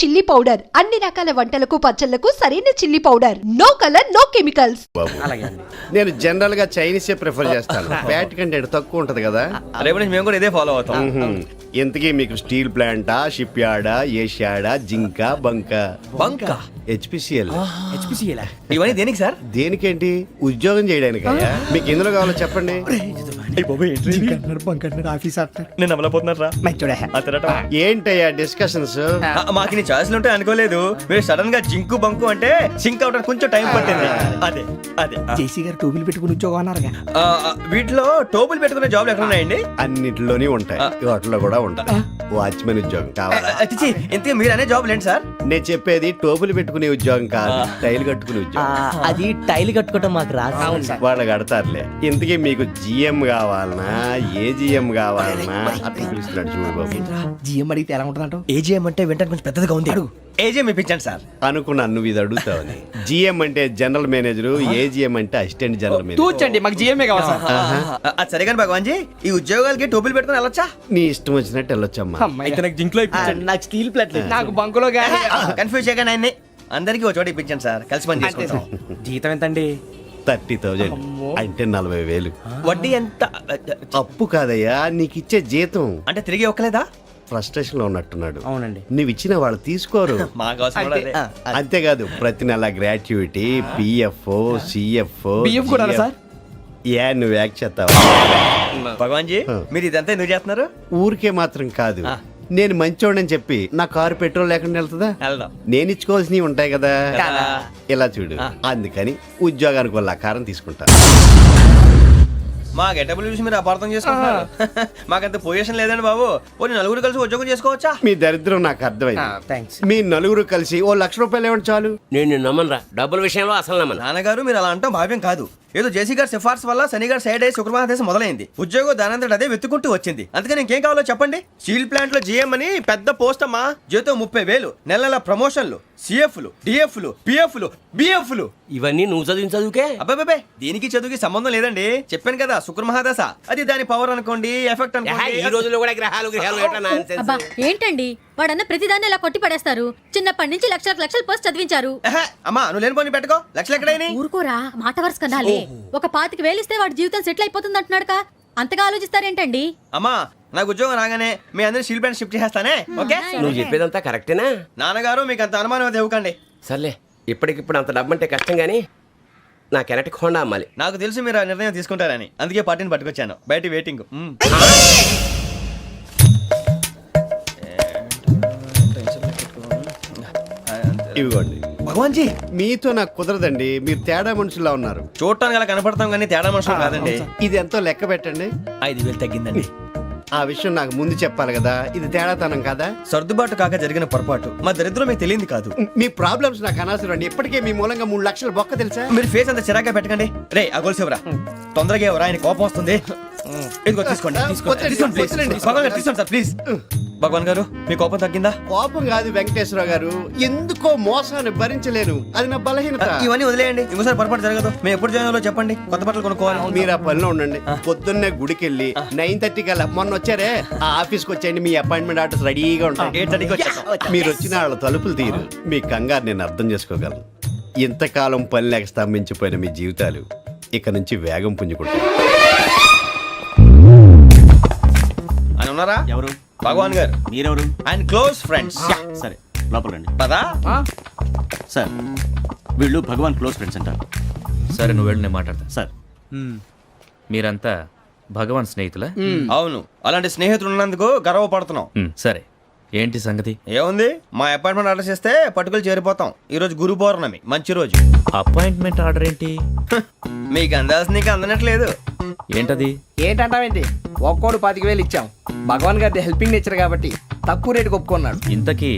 Chilli powder అన్ని రకాల వంటలకు పచ్చళ్లకు సరైన chilli powder. No colour no chemicals. నేను జనరల్ గా చైనీసే ప్రిఫర్ చేస్తాను. ఫ్యాట్ కంటెంట్ తక్కువ ఉంటది కదా. రేపు నుంచి మేము కూడా ఇదే ఫాలో అవుతాం. ఇంతకీ మీకు స్టీల్ ప్లాంటా, షిప్ యార్డా, ఏషియాడా, జింక, బంక, హెచ్పిసిఎల్. ఇవన్నీ దేనికి సార్? దేనికేంటి? ఉద్యోగం చేయడానికి. మీకు ఎందులో కావాలో చెప్పండి. నేను అమలపోతున్నారా? ఏంటయ్యా డిస్కషన్స్? మాకు నీ ఛాయిస్లు ఉంటాయి అనుకోలేదు. మీరు సడన్ గా జింకు బంకు అంటే సింక్ అవడానికి కొంచెం టైం పట్టింది. అదే అదే జేసీ గారు టోబుల్ పెట్టుకుని ఉద్యోగం అన్నారుగా. వీటిలో టోబుల్ పెట్టుకునే జాబ్లు ఎక్కడ ఉన్నాయండి? అన్నిటిలోనే ఉంటాయి, వాటిలో కూడా ఉంటాయి. వాచ్మెన్ ఉద్యోగం కావాలా? ఇంతకీ మీరు అనే జాబ్ ఏంటి సార్? నేను చెప్పేది టోపులు పెట్టుకునే ఉద్యోగం కాదు, టైల్ కట్టుకునే ఉద్యోగం. అది టైల్ కట్టుకోవటం మాకు రాదు. వాళ్ళు కడతారులే. ఇంతకీ మీకు జిఎం కావాలనా, ఏ జిఎం కావాలనా? అట్లా పిలుస్తున్నాడు చూడు బాబు. జిఎం అడిగితే ఎలా ఉంటుందంట? ఏజీఎం అంటే వింటానికి కొంచెం పెద్దదిగా ఉంది. ఏజీఎం ఇప్పించండి సార్. అనుకున్నాను నువ్వు ఇది అడుగుతావని. జిఎం అంటే జనరల్ మేనేజర్, ఏజిఎం అంటే అసిస్టెంట్ జనరల్ మేనేజర్. తూచండి, మాకు జిఎంఏ కావాలి సార్. అది సరే కానీ భగవాన్ జీ, ఈ ఉద్యోగాలకి టోపులు పెట్టుకుని వెళ్ళొచ్చా? నీ ఇష్టం వచ్చినట్టు వెళ్ళొచ్చమ్మా. నాకు జింక్లో నాకు స్టీల్ ప్లేట్, నాకు బంకులో గానీ. కన్ఫ్యూజ్ చేయగానే ఆయన్ని అందరికీ ఒక చోట ఇప్పించండి సార్, కలిసి పని చేసుకుంటాం. జీతం ఎంతండి? 30,000 అంటే 40,000. వడ్డీ ఎంత? అప్పు కాదయ్యా, నీకు ఇచ్చే జీతం. అంటే తిరిగి ఒక్కలేదా? ఫ్రస్ట్రేషన్ లో ఉన్నట్టున్నాడు. అవునండి. నువ్వు ఇచ్చిన వాళ్ళు తీసుకోరు. అంతేకాదు ప్రతి నెల గ్రాట్యుటీ, పిఎఫ్, సిఎఫ్ కూడా సార్. ఏ నువ్వు యాక్ట్ చేస్తావా? భగవాన్ జీ, మీరు ఇదంతా ఎందుకు చేస్తున్నారు? ఊరికే మాత్రం కాదు, నేను మంచోడని చెప్పి నా కారు పెట్రోల్ లేకుండా వెళ్తుందా? నేను ఇచ్చుకోవాల్సినవి ఉంటాయి కదా. ఇలా చూడు, అందుకని ఉద్యోగానికి వాళ్ళ ఆకారం తీసుకుంటా. మా గెటబుల్ చూసి మీరు అపార్థం చేసుకుంటున్నారు. మాకంత పొజిషన్ లేదండి బాబు. పోనీ నలుగురు కలిసి ఉద్యోగం చేసుకోవచ్చా? మీ దరిద్రం నాకు అర్థమైంది. మీ నలుగురు కలిసి ఓ ₹1,00,000 ఇవ్వండి చాలు. నేను నమ్మనరా, డబ్బుల విషయంలో అసలు నమ్మను. నాన్నగారు మీరు అలా అంటాం భావ్యం కాదు. ఏదో జేసీ గారి సిఫార్సు వల్ల శని గారు సైడ్ అయ్యి శుక్రవారం మొదలైంది. ఉద్యోగం దానంతటి అదే వెతుకుంటూ వచ్చింది. అందుకని ఇంకేం కావాలో చెప్పండి. స్టీల్ ప్లాంట్ లో జిఎం అని పెద్ద పోస్ట్ అమ్మా. జీతం 30,000, నెల నెల ప్రమోషన్లు, సిఎఫ్లు, డిఎఫ్లు, పిఎఫ్లు, బిఎఫ్లు. ఇవన్నీ నువ్వు చదివిన చదువుకే? అబ్బాబే, దీనికి చదువుకి సంబంధం లేదండి. చెప్పాను కదా, శుక్ర మహాదశ. అది దాని పవర్ అనుకోండి, ఎఫెక్ట్ అనుకోండి. ఈ రోజుల్లో కూడా గ్రహాలు ఏంటండి వాడన్న ప్రతిదాన్ని ఇలా కొట్టి పడేస్తారు. చిన్నప్పటి నుంచి లక్షల పోస్ట్ చదివించారు. అమ్మా నువ్వు లేని పోనీ పెట్టుకో. లక్షలు ఎక్కడైనా ఊరుకోరా, మాట వరుస కనాలి. ఒక 25,000 ఇస్తే వాడి జీవితం సెటిల్ అయిపోతుంది అంటున్నాడుగా. అంతగా ఆలోచిస్తారేంటండి? అమ్మా నాకు ఉద్యోగం రాగానే మీ అందరూ స్టీల్ ప్లాంట్ షిఫ్ట్ చేస్తానే. ఓకే, నువ్వు చెప్పేదంతా కరెక్టేనా? నాన్నగారు మీకు అంత అనుమానం అయితే ఇవ్వకండి. సర్లే, ఇప్పటికిప్పుడు అంత డబ్బు అంటే కష్టం గానీ నా కెనటిక్ హోండా అమ్మాలి. నాకు తెలుసు మీరు ఆ నిర్ణయం తీసుకుంటారని, అందుకే పార్టీని పట్టుకొచ్చాను. బయట వెయిటింగ్. ఇవ్వండి. భగవాన్ జీ, మీతో నాకు కుదరదండి. మీరు తేడా మనుషుల్లా ఉన్నారు. చూడటానికి అలా కనపడతాం కానీ తేడా మనుషులు కాదండి. ఇది ఎంతో లెక్క పెట్టండి. 5,000 తగ్గిందండి. ఆ విషయం నాకు ముందు చెప్పాలి కదా. ఇది తేడాతనం కదా. సర్దుబాటు కాక జరిగిన పొరపాటు. మా దరిద్రం మీకు తెలియదు కాదు. మీ ప్రాబ్లమ్స్ నాకు అనవసరం అండి. ఇప్పటికే మీ మూలంగా 3 లక్షల బొక్క తెలుసా. మీరు ఫేస్ అంత చిరాగ్గా పెట్టకండి. రే ఆ గొలుసేవరా, తొందరగా ఎవరా, ఆయన కోపం వస్తుంది. ఇదిగో తీసుకోండి. తీసుకోండి సార్ ప్లీజ్. భగవాన్ గారు మీ కోపం తగ్గిందా? కోపం కాదు వెంకటేశ్వర గారు, ఎందుకో మోసాన్ని భరించలేను. అది నా బలహీనత. ఇవన్నీ వదిలేయండి, ఇంకోసారి పొరపాటు జరగదు. మేము ఎప్పుడు జాయిన్ అవ్వాలో చెప్పండి, కొత్త బట్టలు కొనుక్కోవాలి. మీరు ఆ పనిలో ఉండండి. పొద్దున్నే గుడికి వెళ్ళి 9:30 కల్లా, మొన్న వచ్చారే ఆ ఆఫీస్కి వచ్చేయండి. మీ అపాయింట్మెంట్ ఆర్డర్స్ రెడీగా ఉంటాయి. 8:30కి వచ్చేస్తాం. మీరు వచ్చిన వాళ్ళ తలుపులు తీరు. మీ కంగారు నేను అర్థం చేసుకోగలను. ఇంతకాలం పని లేక స్తంభించిపోయిన మీ జీవితాలు ఇక నుంచి వేగం పుంజుకుంటాయి. ఆయన ఉన్నారా? ఎవరు? భగవాన్ గారు. మీరెవరు? ఆయన క్లోజ్ ఫ్రెండ్స్. సరే లోపల రండి. పదా సార్, వీళ్ళు భగవాన్ క్లోజ్ ఫ్రెండ్స్ అంటారు. సరే నువ్వు వెళ్ళి నేను మాట్లాడతా. సార్, మీరంతా భగవాన్ స్నేహితులా? అవును, అలాంటి స్నేహితులు ఉన్నందుకు గర్వపడుతున్నాం. సరే, ఏంటి సంగతి? ఏముంది, మా అపాయింట్మెంట్ ఆర్డర్ చేస్తే పట్టుకులు చేరిపోతాం. ఈ రోజు గురు పౌర్ణమి, మంచి రోజు. అపాయింట్మెంట్ ఆర్డర్ ఏంటి? మీకు అందాల్సిన నీకు అందనట్లేదు. ఏంటది? ఏంటంటావేంటి? ఒక్కోడు 25,000 ఇచ్చాం. భగవాన్ గారి హెల్పింగ్ నేచర్ కాబట్టి తక్కువ రేటుకి ఒప్పుకున్నాడు. ఇంతకీ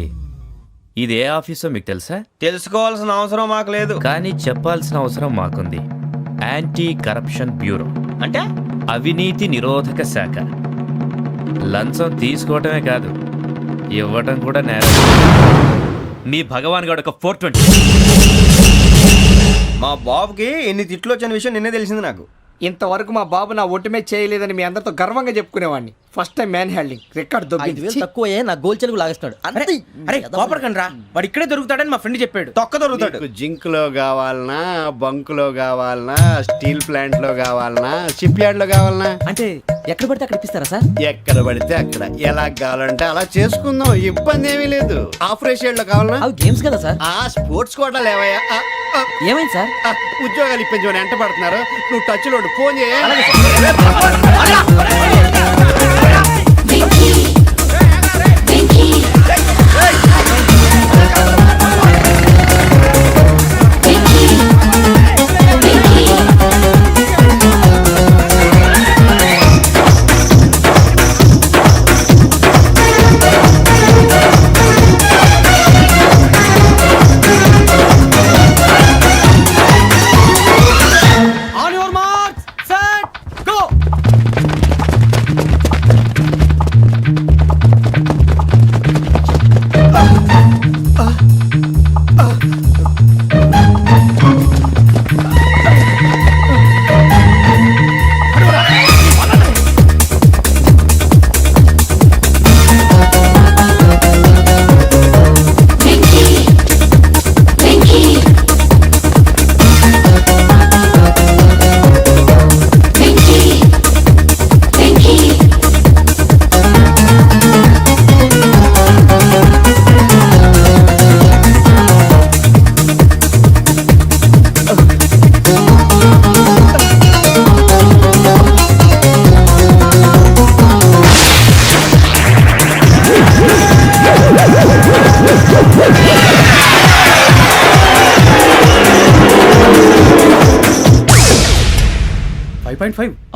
ఇది ఏ ఆఫీసో మీకు తెలుసా? తెలుసుకోవాల్సిన అవసరం మాకు లేదు, కానీ చెప్పాల్సిన అవసరం మాకుంది. యాంటీ కరప్షన్ బ్యూరో అంటే అవినీతి నిరోధక శాఖ. లంచం తీసుకోవటమే కాదు, ఇవ్వటం కూడా నేరం. మీ భగవాన్ గారు ఒక 420. మా బాబుకి ఎన్ని తిట్లు వచ్చిన విషయం నిన్నే తెలిసింది నాకు. ఇంతవరకు మా బాబు నా ఒట్టుమే చేయలేదని మీ అందరితో గర్వంగా చెప్పుకునేవాడిని. First time man handing record దొబ్బింది. తక్కువ నా గోల్ చెలుగు లాగేస్తున్నాడు. అరే కోపడకండి రా, వాడు ఇక్కడే దొరుకుతాడని మా ఫ్రెండ్ చెప్పాడు. తొక్క దొరుకుతాడు. మీకు జింక్ లో కావాలనా, బంక్ లో కావాలనా, స్టీల్ ప్లాంట్ లో కావాలనా, షిప్ యార్డ్ లో కావాలనా? అంటే ఎక్కడ పడితే అక్కడ ఇప్పిస్తారా సార్? ఎక్కడ పడితే అక్కడ, ఎలా కావాలంటే అలా చేసుకుందాం, ఇబ్బంది ఏమీ లేదు. ఆపరేషన్ లో కావాలనా? అవి గేమ్స్ కదా సార్. ఆ స్పోర్ట్స్ కోటా లేవయ్యా. ఏమైంది సార్? ఉద్యోగాలు ఇప్పించమని ఎంట పడుతున్నారు. నువ్వు టచ్ లో ఫోన్ చేయ. On your marks, set, go.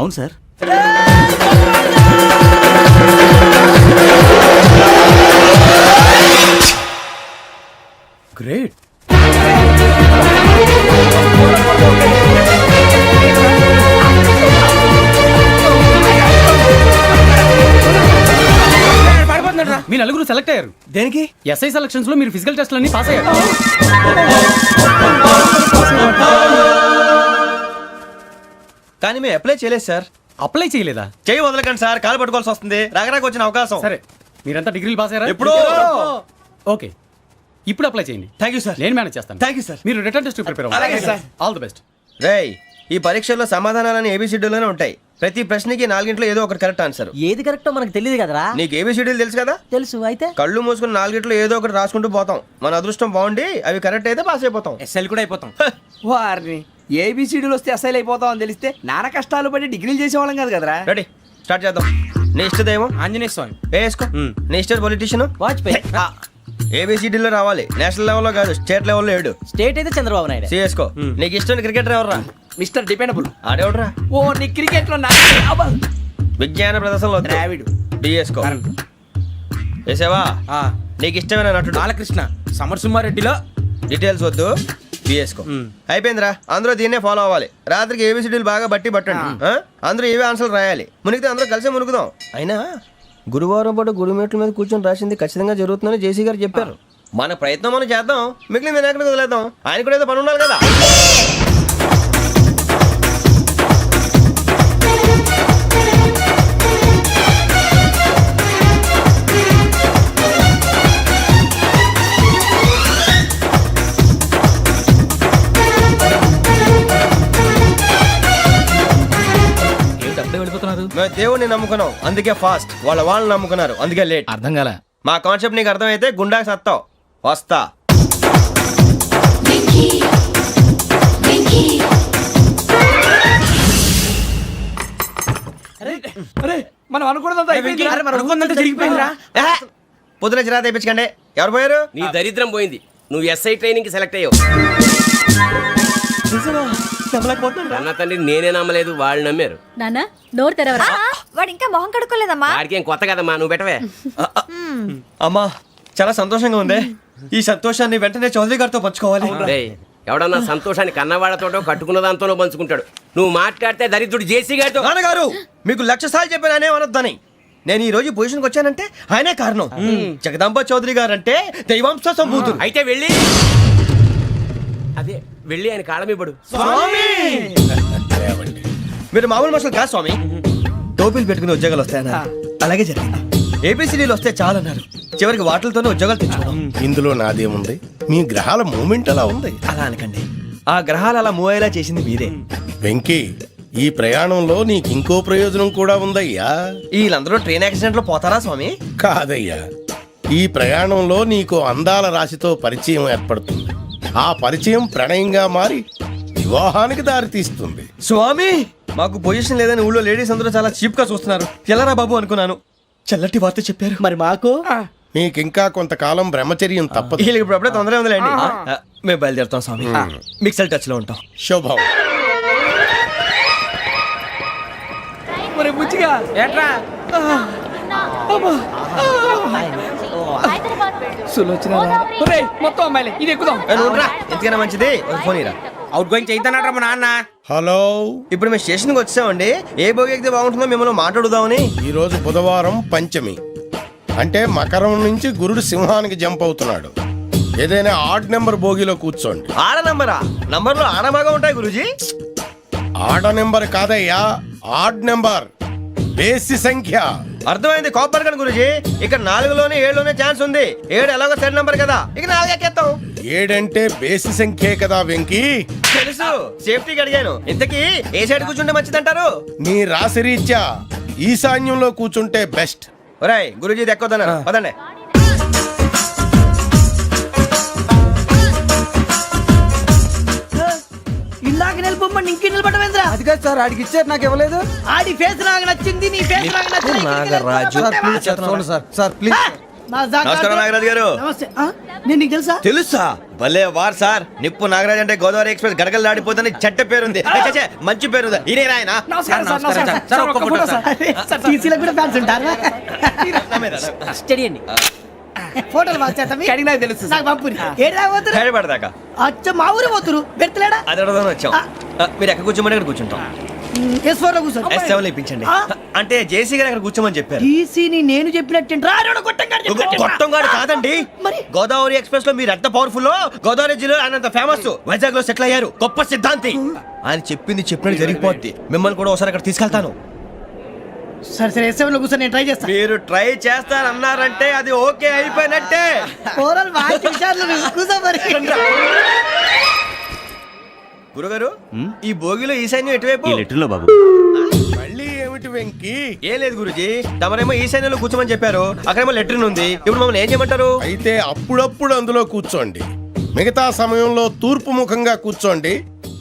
అవును సార్. గ్రేట్. మీ నలుగురు సెలెక్ట్ అయ్యారు. దేనికి? ఎస్ఐ సెలక్షన్స్ లో మీరు ఫిజికల్ టెస్ట్లన్నీ పాస్ అయ్యారు. కానీ మేము అప్లై చేయలేదు సార్. అప్లై చేయలేదా? చేయి వదలకండి సార్, కాలు పట్టుకోవాల్సి వస్తుంది. రాగరాకు వచ్చిన అవకాశం. సరే, మీరంతా డిగ్రీలు పాస్ అయ్యారా? ఎప్పుడో. ఓకే, ఇప్పుడు అప్లై చేయండి. Thank you sir. నేను మేనేజ్ చేస్తాను. Thank you sir. మీరు రిటర్న్ టెస్ట్ ప్రిపేర్ అలాగే సార్. All the best. రేయ్, ఈ పరీక్షల్లో సమాధానాలని ఏబిసిడ్యూల్లోనే ఉంటాయి. ప్రతి ప్రశ్నకి 4 ఏదో ఒకటి కరెక్ట్ ఆన్సర్. ఏది కరెక్టో మనకు తెలియదు కదరా. నీకు ఏబిసిడ్యూల్ తెలుసు కదా? తెలుసు. అయితే కళ్ళు మూసుకుని 4 ఏదో ఒకటి రాసుకుంటూ పోతాం. మన అదృష్టం బాగుండి అవి కరెక్ట్ అయితే పాస్ అయిపోతాం. ఎస్ఎల్ కూడా అయిపోతాం. వారిని ఏబిసిడీలు వస్తే ఎస్ఐలు అయిపోతాం అని తెలిస్తే నాన్న కష్టాలు పడి డిగ్రీలు చేసేవాళ్ళం కాదు కదరా. రెడీ, స్టార్ట్ చేద్దాం. నీ ఇష్టదేమో ఆంజనేయ స్వామి. వేసుకో. నీ ఇష్ట పొలిటీషియన్ వాజ్పేయి. ఏబిసిడీలో రావాలి. నేషనల్ లెవెల్లో కాదు, స్టేట్ లెవెల్లో 7. స్టేట్ అయితే చంద్రబాబు నాయుడు. సిఎస్కో. నీకు ఇష్టం క్రికెటర్ ఎవర్రా? Mister dependable. ఆడేవడరా? ఓ నీ క్రికెట్ లో విజ్ఞాన ప్రదర్శనలో ద్రావిడు. డిఎస్కో. వేసావా? నీకు ఇష్టమైన నటుడు? బాలకృష్ణ. సమర్ సుమారెడ్డిలో డీటెయిల్స్ వద్దు, బిఎస్కో. అయిపోయిందిరా. అందరూ దీన్నే ఫాలో అవ్వాలి. రాత్రికి ఏబిసిడీలు బాగా బట్టి పట్టండి. అందరూ ఏవే ఆన్సర్లు రాయాలి. మునిగితే అందరూ కలిసి మునుగుదాం. అయినా గురువారం పాటు గురుమేట్ల మీద కూర్చొని రాసింది ఖచ్చితంగా జరుగుతుందని జేసీ గారు చెప్పారు. మన ప్రయత్నం మనం చేద్దాం, మిగిలింది వినాయకుడికి వదిలేద్దాం. ఆయన కూడా ఏదో పని ఉండాలి కదా. మేము దేవుడిని నమ్ముకున్నాం, అందుకే ఫాస్ట్. వాళ్ళు నమ్ముకున్నారు, అందుకే లేట్. అర్థం కాల. మా కాన్సెప్ట్ నీకు అర్థమైతే గుండాకి సత్తావు. వస్తా. మనం అనుకున్నదంతా జరిగిపోయిందిరా. పొద్దున చిరా తెప్పించకండి. ఎవరు పోయారు? నీ దరిద్రం పోయింది. నువ్వు ఎస్ఐ ట్రైనింగ్ కి సెలెక్ట్ అయ్యావు. అన్న తండ్రి నేనే నమ్మలేదు, వాళ్ళు నమ్మారు. నాన్న నోరు తెరవరా. వాడు ఇంకా మొహం కడుక్కోలేదమ్మా. వాడికి ఏం కొత్త కదమ్మా, నువ్వు పెట్టవే. అమ్మా, చాలా సంతోషంగా ఉంది. ఈ సంతోషాన్ని వెంటనే చౌదరి గారితో పంచుకోవాలి. రేయ్, ఎవడన్నా సంతోషాన్ని కన్నవాళ్లతోటో కట్టుకున్న దాంతోనో పంచుకుంటాడు. నువ్వు మాట్లాడితే దరిద్రుడు జేసీ గారితో. నాన్నగారు, మీకు 1,00,000 సార్లు చెప్పాను ఆయనే అనొద్దని. నేను ఈ రోజు పొజిషన్కి వచ్చానంటే ఆయనే కారణం. జగదాంబ చౌదరి గారు అంటే దైవాంశ సంభూతుడు. అయితే వెళ్ళి అదే వెళ్ళి ఆయన కాళ్ళ మీద పడు. మీరు మామూలు మనుషులు కాదు స్వామి. టోపీలు పెట్టుకుని ఉద్యోగాలు వస్తాయన్నారు, అలాగే జరిగింది. ఏబిసిడీలు వస్తే చాలన్నారు, చివరికి వాటిలతోనే ఉద్యోగాలు తెచ్చుకున్నాం. ఇందులో నాదేముంది, మీ గ్రహాల మూమెంట్ అలా ఉంది. అలా అనకండి, ఆ గ్రహాలు అలా మూవ్ అయ్యేలా చేసింది మీరే. వెంకీ, ఈ ప్రయాణంలో నీకు ఇంకో ప్రయోజనం కూడా ఉందయ్యా. వీళ్ళందరూ ట్రైన్ యాక్సిడెంట్ లో పోతారా స్వామి? కాదయ్యా, ఈ ప్రయాణంలో నీకు అందాల రాశితో పరిచయం ఏర్పడుతుంది. ఆ పరిచయం ప్రణయంగా మారి వివాహానికి దారితీస్తుంది. స్వామి, మాకు పొజిషన్ లేదని ఊళ్ళో లేడీస్ అందరూ చాలా చీప్ గా చూస్తున్నారు. ఎలారా బాబు అనుకున్నాను, చల్లటి వార్త చెప్పారు. మరి మాకు నీకింకా కొంతకాలం బ్రహ్మచర్యం తప్పదు. వీళ్ళకి ఇప్పుడు అప్పుడే తొందరగా ఉందిలేండి. మేము బయలుదేరుతాం స్వామి, మిక్సల్ టచ్ లో ఉంటాం. శుభం. మరి బుచ్చిగా ఏట్రా సులోచన మొత్తం అమ్మాయిలే, ఇది ఎక్కుదాం. ఎందుకైనా మంచిది ఫోన్ ఇరా. అవుట్ గోయింగ్ చేద్దానట్రా మా నాన్న. హలో, ఇప్పుడు మేము స్టేషన్కి వచ్చామండి. ఏ బోగి ఎక్కితే బాగుంటుందో మిమ్మల్ని మాట్లాడుదామని. ఈ రోజు బుధవారం పంచమి, అంటే మకరం నుంచి గురుడు సింహానికి జంప్ అవుతున్నాడు. ఏదైనా ఆడ్ నెంబర్ బోగిలో కూర్చోండి. ఆడ నంబరా? నంబర్లు ఆడ బాగా ఉంటాయి గురూజీ. ఆడ నెంబర్ కాదయ్యా, ఆడ్ నెంబర్, బేసి సంఖ్య. అర్థమైంది, కాపర్ కానీ గురూజీ. ఇక్కడ 4లోనే 7లోనే ఛాన్స్ ఉంది. 7 ఎలాగో సెడ్ నంబర్ కదా, ఇక 4 ఎక్కేస్తాం. 7 అంటే బేసి సంఖ్యే కదా వెంకీ. తెలుసు, సేఫ్టీకి అడిగాను. ఇంతకీ ఏ సైడ్ కూర్చుంటే మంచిదంటారు? నీ రాశి రీత్యా ఈశాన్యంలో కూర్చుంటే బెస్ట్. ఒరేయ్, గురూజీ దెక్కొద్దన్నారు, పదండి. ఇందాక నిలబొమ్మని ఇంకే నిలబడమేంద్రా? అది కాదు సార్, ఆడికి ఇచ్చారు, నాకు ఇవ్వలేదు. ఆడి ఫేస్ నాకు నచ్చింది, నీ ఫేస్ నాకు నచ్చింది. నాగరాజు. Sir please. నమస్కారం నాగరాజు గారు. నమస్తే. నేను నీకు తెలుసా? తెలుసా? భలే వార్ సార్. నిప్పు నాగరాజ్ అంటే గోదావరి ఎక్స్ప్రెస్ గడగలు దాడిపోతుంది చెట్ట పేరుంది. ఛే, మంచి పేరుంది. ఈయన ఆయన. నమస్కారం సార్, నమస్కారం సార్. ఒక్క ఫోటో సార్. సార్ టీసీలో కూడా ఫ్యాన్స్ ఉంటారా? స్టడీ అండి. ఫోటోలు మార్చేస్తాం. కడిగినా తెలుసు నాకు పంపుని. ఏడా పోతురు? హైదరాబాద్ అచ్చ మా ఊరు పోతురు. బెర్తలేడా? అది అడగదామని వచ్చాం. మీరు ఎక్కడ కూర్చోమని అక్కడ కూర్చుంటాం. S4 లో కూర్చో. S7 లో ఇప్పించండి. అంటే జేసీ గారు అక్కడ కూర్చోమని చెప్పారు. టీసీని నేను చెప్పినట్టు గొట్టంగాడు కాదండి. మరి గోదావరి ఎక్స్ప్రెస్ లో మీరు ఎంత పవర్ఫుల్, గోదావరి జిల్లా ఆయన ఫేమస్, వైజాగ్ లో సెటిల్ అయ్యారు, గొప్ప సిద్ధాంతి. ఆయన చెప్పింది చెప్పినట్టు జరిగిపోద్ది. మిమ్మల్ని కూడా ఒకసారి అక్కడ తీసుకెళ్తాను. సరే సరే, S7 లో కూర్చొని నేను ట్రై చేస్తాను. మీరు ట్రై చేస్తారన్నారంటే అది ఓకే అయిపోయినట్టే. ఓరల్ వాటి విషయాలు కూర్చో మరి. గురుగారు, ఈ భోగిలో ఈశాన్యం ఎటువైపు? లెటర్లో బాబు. మళ్ళీ ఏమిటి వెంకీ? ఏం లేదు గురుజీ, తమరేమో ఈశాన్యంలో కూర్చోమని చెప్పారు, అక్కడేమో లెటర్ ఉంది. ఇప్పుడు మమ్మల్ని ఏం చేయమంటారు? అయితే అప్పుడప్పుడు అందులో కూర్చోండి, మిగతా సమయంలో తూర్పు ముఖంగా కూర్చోండి.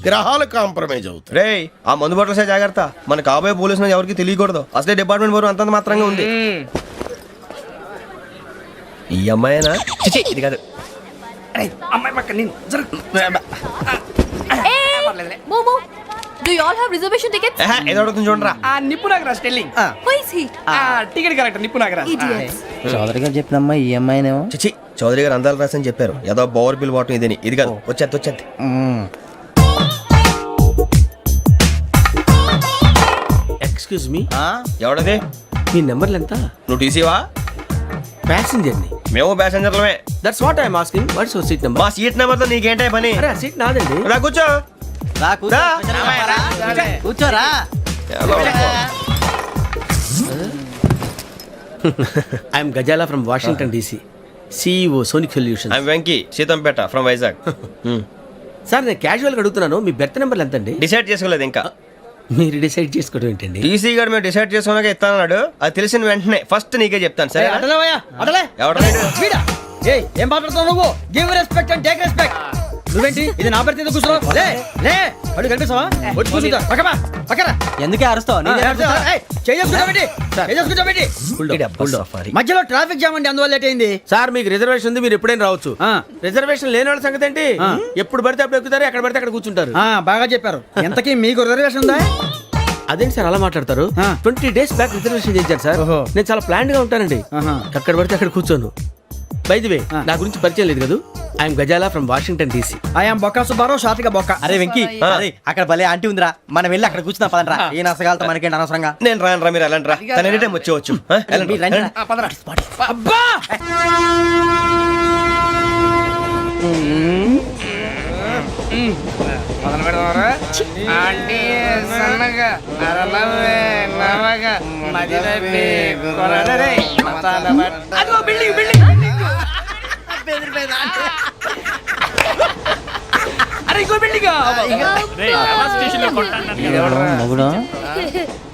గ్రహాలు కాంప్రమైజ్ అవుతాయి. రేయ్, ఆ మందు బాటలసే జాగ్రత్త. మన కాబోయే పోలీసులు ఎవరికి తెలియకూడదు. అసలే డిపార్ట్మెంట్ బోరు అంతంత మాత్రంగా ఉంది. ఈ అమ్మాయినా? చిచి, ఇది కాదు. అమ్మాయి పక్క నేను Momo, do you all have reservation tickets? ఏదో అడుగుతుంది చూడరా. ఆ నిప్పు Nagaraj telling. Who is he? Ticket correct, నిప్పు నాగరాజ్. Idiots. చౌదరి గారు చెప్పినమ్మా ఈ అమ్మాయినేమో. చిచి, చౌదరి గారు అందాలు రాసని చెప్పారు. ఏదో బోర్ బిల్ వాటం ఇదని. ఇది కాదు, వచ్చేది. Excuse me, ఎవడది? మీ నెంబర్లు ఎంత? నువ్వు టీసీవా? ప్యాసింజర్ ని. మేము ప్యాసెంజర్లమే. That's what I'm asking. What's your seat number? మా సీట్ నెంబర్ తో నీకేంటే పని? అరే, సీట్ నాదండి. రా కూర్చో. రా. కూర్చోరా. I'm Gazala from Washington DC, CEO Sonic Solution. I'm Venky, Seethampeta from Vizag. Sir, నేను క్యాజువల్గా అడుగుతున్నాను, మీ బెర్త్ నెంబర్లు ఎంత అండి? డిసైడ్ చేసుకోలేదు ఇంకా. మీరు డిసైడ్ చేసుకోవడం ఏంటండి? టీసీ గారు మేము డిసైడ్ చేసుకున్నాక ఇస్తానన్నాడు. అది తెలిసిన వెంటనే ఫస్ట్ నీకే చెప్తాను. సరే? ఎవడ ఏం మాట్లాడుతున్నావు నువ్వు? Give respect and take respect. నువ్వేంటి ఇది నా పరిస్థితి కూర్చున్నావు? లే అడుగు కనిపిస్తావా? వచ్చి కూర్చుంటా. పక్కరా. ఎందుకే అరుస్తావు? మధ్యలో ట్రాఫిక్ జామ్ అండి, అందువల్ల లేట్ అయింది. సార్, మీకు రిజర్వేషన్ ఉంది, మీరు ఎప్పుడైనా రావచ్చు. రిజర్వేషన్ లేని వాళ్ళ సంగతి ఏంటి? ఎప్పుడు పడితే అప్పుడు ఎక్కుతారు, ఎక్కడ పడితే అక్కడ కూర్చుంటారు. బాగా చెప్పారు. ఎంతకీ మీకు రిజర్వేషన్ ఉందా? అదేంటి సార్ అలా మాట్లాడతారు? 20 days బ్యాక్ రిజర్వేషన్ చేశారు సార్. నేను చాలా ప్లాన్డ్ గా ఉంటానండి. అక్కడ పడితే అక్కడ కూర్చోను. బై ది వే, నా గురించి పరిచయం లేదు కదా. I'm Gazala from Washington DC. I'm Bokka Subbarao, షార్ట్గా బొక్క. అరే వెంకీ, అక్కడ భలే ఆంటీ ఉందిరా, మనం వెళ్ళి అక్కడ కూర్చున్నా పదనరా. ఏ నసగాలతో మనకేంటి అనవసరంగా. నేను రాను, మీరు వెళ్ళండి రా. తన ఎనీ టైం వచ్చేవచ్చు. అబ్బా మొదలు పెడదామరా.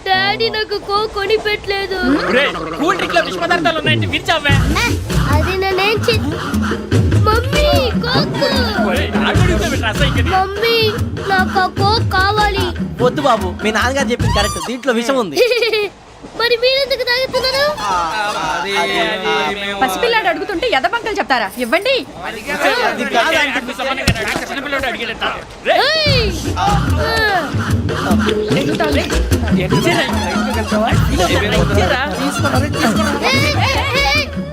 డాడీ నాకు కొని పెట్టలేదు. అది నేనేం మమ్మీ మమ్మీ నాకు ఆ కోక్ కావాలి. వద్దు బాబు, మీ నాన్నగారు చెప్పింది కరెక్ట్, దీంట్లో విషయం ఉంది. మరి మీరెందుకు తాగుతున్నారు? పసిపిల్లాడు అడుగుతుంటే ఎదబంకలు చెప్తారా? ఇవ్వండి. ఏయ్!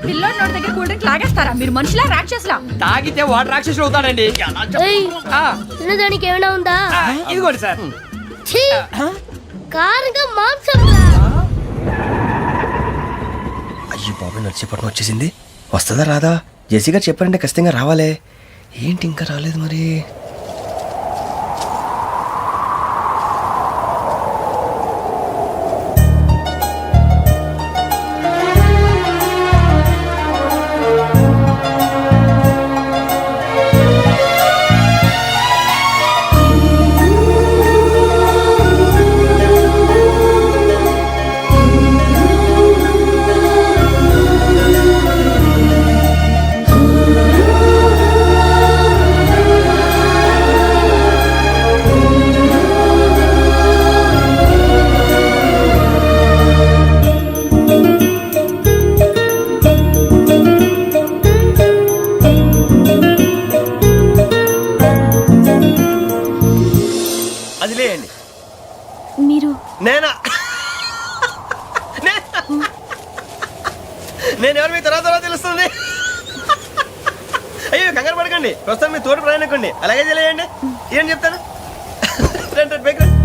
పిల్లోడి నోటి దగ్గర కూల్ డ్రింక్ లాగేస్తారా? మీరు మనుషులా రాక్షసులా? తాగితే వాడు రాక్షసుడు అవుతాడండి. ఏయ్! తినడానికి ఏమైనా ఉందా? ఇదిగోండి సార్. ఛీ! కారంగా మాంసం. అయ్యో బాబు, నడిచేపట్నం వచ్చేసింది. వస్తుందా రాదా? జేసీ గారు చెప్పారంటే ఖచ్చితంగా రావాలే. ఏంటి ఇంకా రాలేదు మరి? అది లేండి. మీరు నేనా? నేను ఎవరు మీ తర్వాత తెలుస్తుంది. అయ్యో కంగారు పడకండి, ప్రస్తుతం మీ తోటి ప్రయాణకండి. అలాగే తెలియండి. ఏం చెప్తాను. రండి రండి, బైక్ రండి.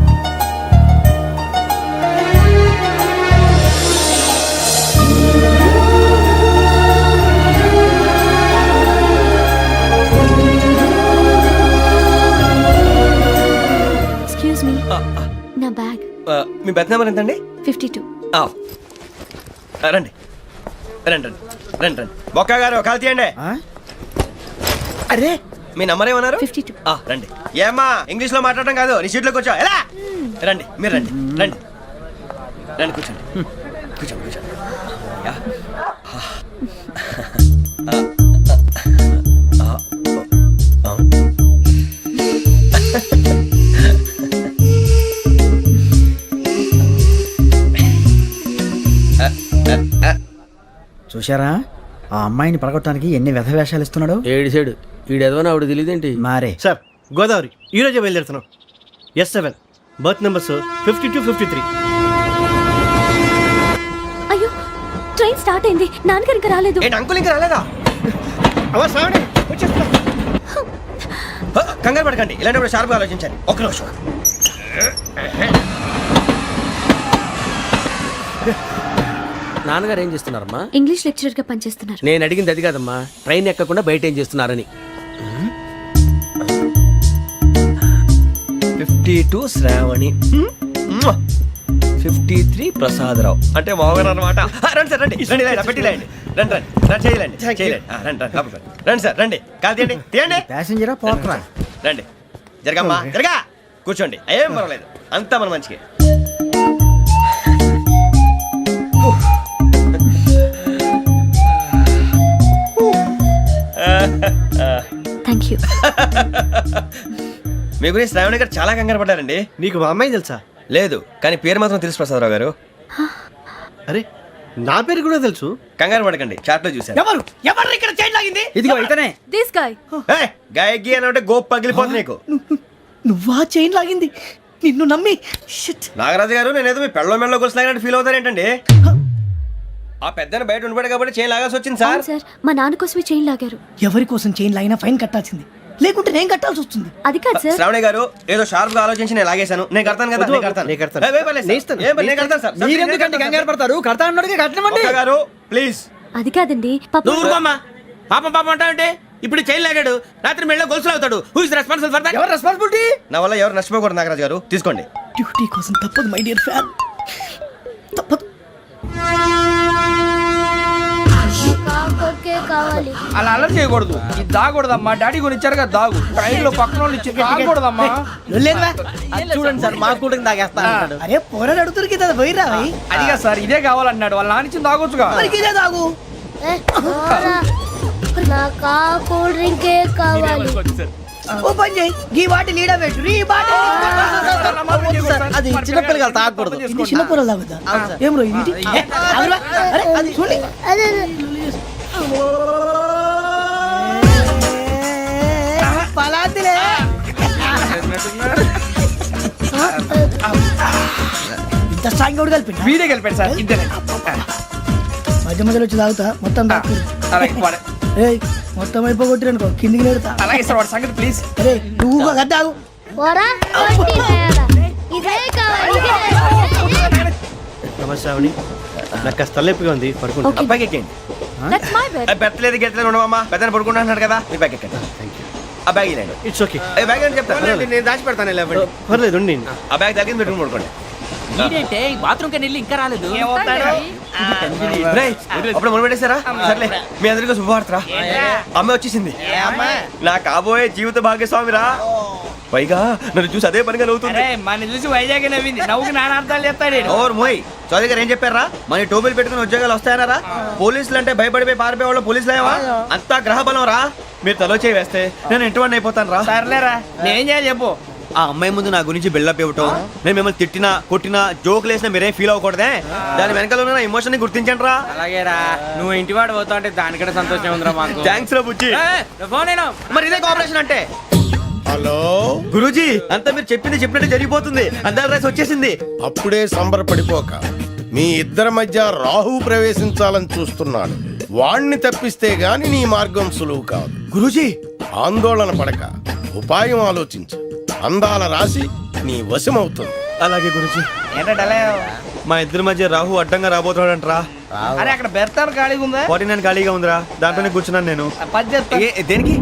ఎక్స్క్యూజ్ మీ, నా బ్యాగ్. మీ బెత్ నెంబర్ ఎంతండి? 52. రండి రండి రండి రండి రండి. బొక్క గారు కాల్ తీయండి. అరే, మీ నంబర్ ఏమన్నారు? 52. రండి. ఏమ్మా, ఇంగ్లీష్ లో మాట్లాడడం కాదు, నీ సీట్లో కూర్చో. ఎలా? రండి, మీరు రండి రండి రండి, కూర్చోండి కూర్చోండి కూర్చోండి. యా. చూశారా, ఆ అమ్మాయిని పడగొట్టడానికి ఎన్ని వ్యధ వేషాలు ఇస్తున్నాడు. ఏడు సైడు ఈడెదవని ఆవిడ తెలియదేంటి? మారే సార్, గోదావరి ఈరోజే బయలుదేరుతున్నాం. S7 berth numbers 52, 53. అయ్యో, ట్రైన్ స్టార్ట్ అయింది. నాన్నగారు ఇంకా రాలేదు. ఏంటి అంకుల్ ఇంకా రాలేదా? కంగారు పడకండి, ఇలాంటప్పుడు షార్ప్గా ఆలోచించండి. ఒక్క నిమిషం. నాన్నగారు ఏం చేస్తున్నారమ్మా? ఇంగ్లీష్ లెక్చరర్ గా పనిచేస్తున్నారు. నేను అడిగింది అది కాదమ్మా, ట్రైన్ ఎక్కకుండా బయట ఏం చేస్తున్నారని. 52 శ్రావణి, 53 ప్రసాదరావు అంటే మామగారు అనమాట. రండి సార్, రండి రండి, ఇలా పెట్టి లేండి. రండి రండి రండి, చేయలేండి చేయలేండి. రండి రండి లోపలికి రండి. రండి సార్, రండి. కాదు తీయండి తీయండి. ప్యాసింజరా పోట్రా. రండి, జరగమ్మా జరగా, కూర్చోండి. ఏం పర్వాలేదు, అంతా మన మంచికి. Thank you. మీ గురించి శ్రావణి గారు చాలా కంగారు పడ్డారండి. నీకు మా అమ్మాయి తెలుసా? లేదు, కానీ పేరు మాత్రం తెలుసు ప్రసాదరావు గారు. అరే, నా పేరు కూడా తెలుసు. కంగారు పడకండి, చాట్ లో చూశాను. ఎవరు ఎవరు ఇక్కడ చైన్ లాగింది? ఇదిగో ఇతనే. This guy. గాయకి అని అంటే గోప్ పగిలిపోతుంది నీకు. నువ్వా చైన్ లాగింది? నిన్ను నమ్మి. నాగరాజు గారు, నేనేదో మీ పెళ్ళ మెళ్ళ గురిసిలాగినట్టు ఫీల్ అవుతారేంటండి? ఆ పెద్దని బయట ఉండిపోయాడు కాబట్టి చైన్ లాగాల్సి వచ్చింది సార్. సార్, మా నాన్న కోసమే చైన్ లాగారు. ఎవరి కోసం చైన్ లాగినా ఫైన్ కట్టాల్సింది, లేకుంటే నేను కట్టాల్సి వస్తుంది. అది కాదు సార్. శ్రావణి గారు, ఏదో షార్ప్ గా ఆలోచించి నేను లాగేశాను. నేను కడతాను కదా, నేను కడతాను. నేను కడతాను సార్. మీరెందుకంటే కంగారు పడతారు? కడతా అన్నాడుగా, కట్టమండి. గారు ప్లీజ్. అది కాదండి, నువ్వు ఊరుకోమ్మా. పాపం పాపం అంటావంటే ఇప్పుడు చైన్ లాగాడు, రాత్రి మెళ్ళ గొలుసులు అవుతాడు. Who is responsible for that? ఎవరు రెస్పాన్సిబిలిటీ? నా వల్ల ఎవరు నష్టపోకూడదు నాగరాజు గారు, తీసుకోండి. డ్యూటీ కోసం తప్పదు మై డియర్ ఫ్యాన్, తప్పదు. అలా అలర్ చేయకూడదు, ఇది దాగకూడదమ్మా. డాడీ కొని ఇచ్చారు కదా దాగు, ట్రైన్ లో పక్కన వాళ్ళు ఇచ్చి దాగకూడదమ్మా. చూడండి సార్, మా కూడా తాగేస్తా. అరే పోరాడు అడుగుతారు కదా, పోయిరా అదిగా సార్, ఇదే కావాలన్నాడు. వాళ్ళ నాన్న ఇచ్చింది తాగొచ్చుగా. ఇదే తాగు. నాకు కూల్ డ్రింకే కావాలి. ఓ పని చేయి, ఈ బాటి లీడ పెట్టు, ఈ బాటి. అది చిన్నపిల్లలు తాగకూడదు. ఇది చిన్న పొరలు తాగుతా. ఏం రో ఇది? ఆగురా. అరే అది చూడండి. అదే పలాతిలే. ఇంత స్ట్రాంగ్ కూడా కలిపి వీడే గెలిపాడు సార్, ఇద్దరే. మధ్య మధ్యలో వచ్చి తాగుతా, మొత్తం తాగు. ఏయ్ మొత్తం అయిపోగొట్టిరనుకో కిందికి నేడుతా. అలాగే సార్, వాడు సంగతి ప్లీజ్. అరే నువ్వు కదా తాగు. పోరా ఇదే కావాలి. నమస్తే ఆవిడ, నాకు కాస్త తలెప్పిగా ఉంది, పడుకుంటా. అబ్బాయికి ఎక్కండి. That's my bed. పెట్టలేదు గెట్టలేదు ఉండవమ్మా, పెద్దని పడుకుంటున్నాడు కదా, మీ బ్యాగ్ ఎక్కండి. ఆ బ్యాగ్ ఇలాండి. It's okay. బ్యాగ్ అని చెప్తాను, నేను దాచి పెడతాను. పర్లేదు ఉండి. ఆ బ్యాగ్ తగ్గింది పెట్టుకుని పడుకోండి. బాత్రూమ్ కి వెళ్ళి ఇంకా రాలేదు. అప్పుడు మొదలు పెట్టేశారా? సర్లే, మీ అందరికీ శుభవార్తరా, అమ్మ వచ్చేసింది. నా కాబోయే జీవిత భాగ్యస్వామిరా. పైగా నన్ను చూసి అదే పనిగా నవ్వుతుంది. మన చూసి వైజాగ్ నవ్వింది, నవ్వుకి నాన్న అర్థాలు చెప్తాడు. ఓర్ మోయ్, చౌదరి గారు ఏం చెప్పారా? మన టోబీలు పెట్టుకుని ఉద్యోగాలు వస్తాయనరా? పోలీసులు అంటే భయపడిపోయి పారిపోయే వాళ్ళు పోలీసులు ఏవా? అంతా గ్రహ బలం రా. మీరు తలో చేయి వేస్తే నేను ఇంటివాడిని అయిపోతాను రా. సర్లేరా, నేనేం చేయాలి చెప్పు. ఆ అమ్మాయి ముందు నా గురించి బిల్డప్ ఇవ్వటం, నేను మిమ్మల్ని తిట్టినా కొట్టినా జోకులు వేసినా మీరేం ఫీల్ అవ్వకూడదే. దాని వెనకాల ఉన్న ఎమోషన్ ని గుర్తించండి రా. అలాగేరా, నువ్వు ఇంటివాడు పోతా అంటే దానికంటే సంతోషం ఉందిరా మాకు. థ్యాంక్స్ రా బుజ్జి. ఫోన్ అయినా మరి ఇదే కోఆపరేషన్ అంటే. హలో గురూజీ, అంతా మీరు చెప్పింది చెప్పినట్టు జరిగిపోతుంది. అందాల రైస్ వచ్చేసింది. అప్పుడే సంబరపడిపోక, మీ ఇద్దరి మధ్య రాహు ప్రవేశించాలని చూస్తున్నాడు. వాణ్ణి తప్పిస్తే గాని నీ మార్గం సులువు కాదు. గురూజీ, ఆందోళన పడక, ఉపాయం ఆలోచించు. అందాల రాశి నీ వశమవుతుంది. అలాగే గురూజీ. ఏంటంటే మా ఇద్దరి మధ్య రాహు అడ్డంగా రాబోతున్నాడంటరా. అరే అక్కడ బెర్తారు ఖాళీగా ఉందా? 49 ఖాళీగా ఉందిరా, దాంట్లోనే కూర్చున్నాను నేను. దేనికి?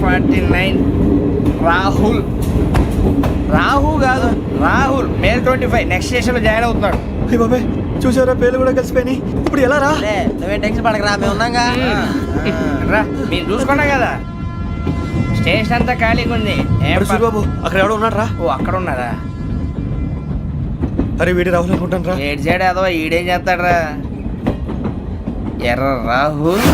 49 రాహుల్. రాహు కాదు, రాహుల్. మే 25 నెక్స్ట్ స్టేషన్ లో జాయిన్ అవుతున్నాడు. అయ్య బాబాయ్, చూసారా పేర్లు కూడా కలిసిపోయినాయి. ఇప్పుడు ఎలా రా? నువ్వేం టెన్షన్ పడకరా, మేము ఉన్నాగా. రా, మీరు చూసుకున్నా కదా, స్టేషన్ అంతా ఖాళీగా ఉంది. బాబు అక్కడ ఎవడో ఉన్నాడు రా. ఓ అక్కడ ఉన్నారా? అరే వీడి రాహుల్ అనుకుంటాను రా. ఏడు సైడ్ ఏదో ఈడేం చేస్తాడరా? ఎర్ర రాహుల్.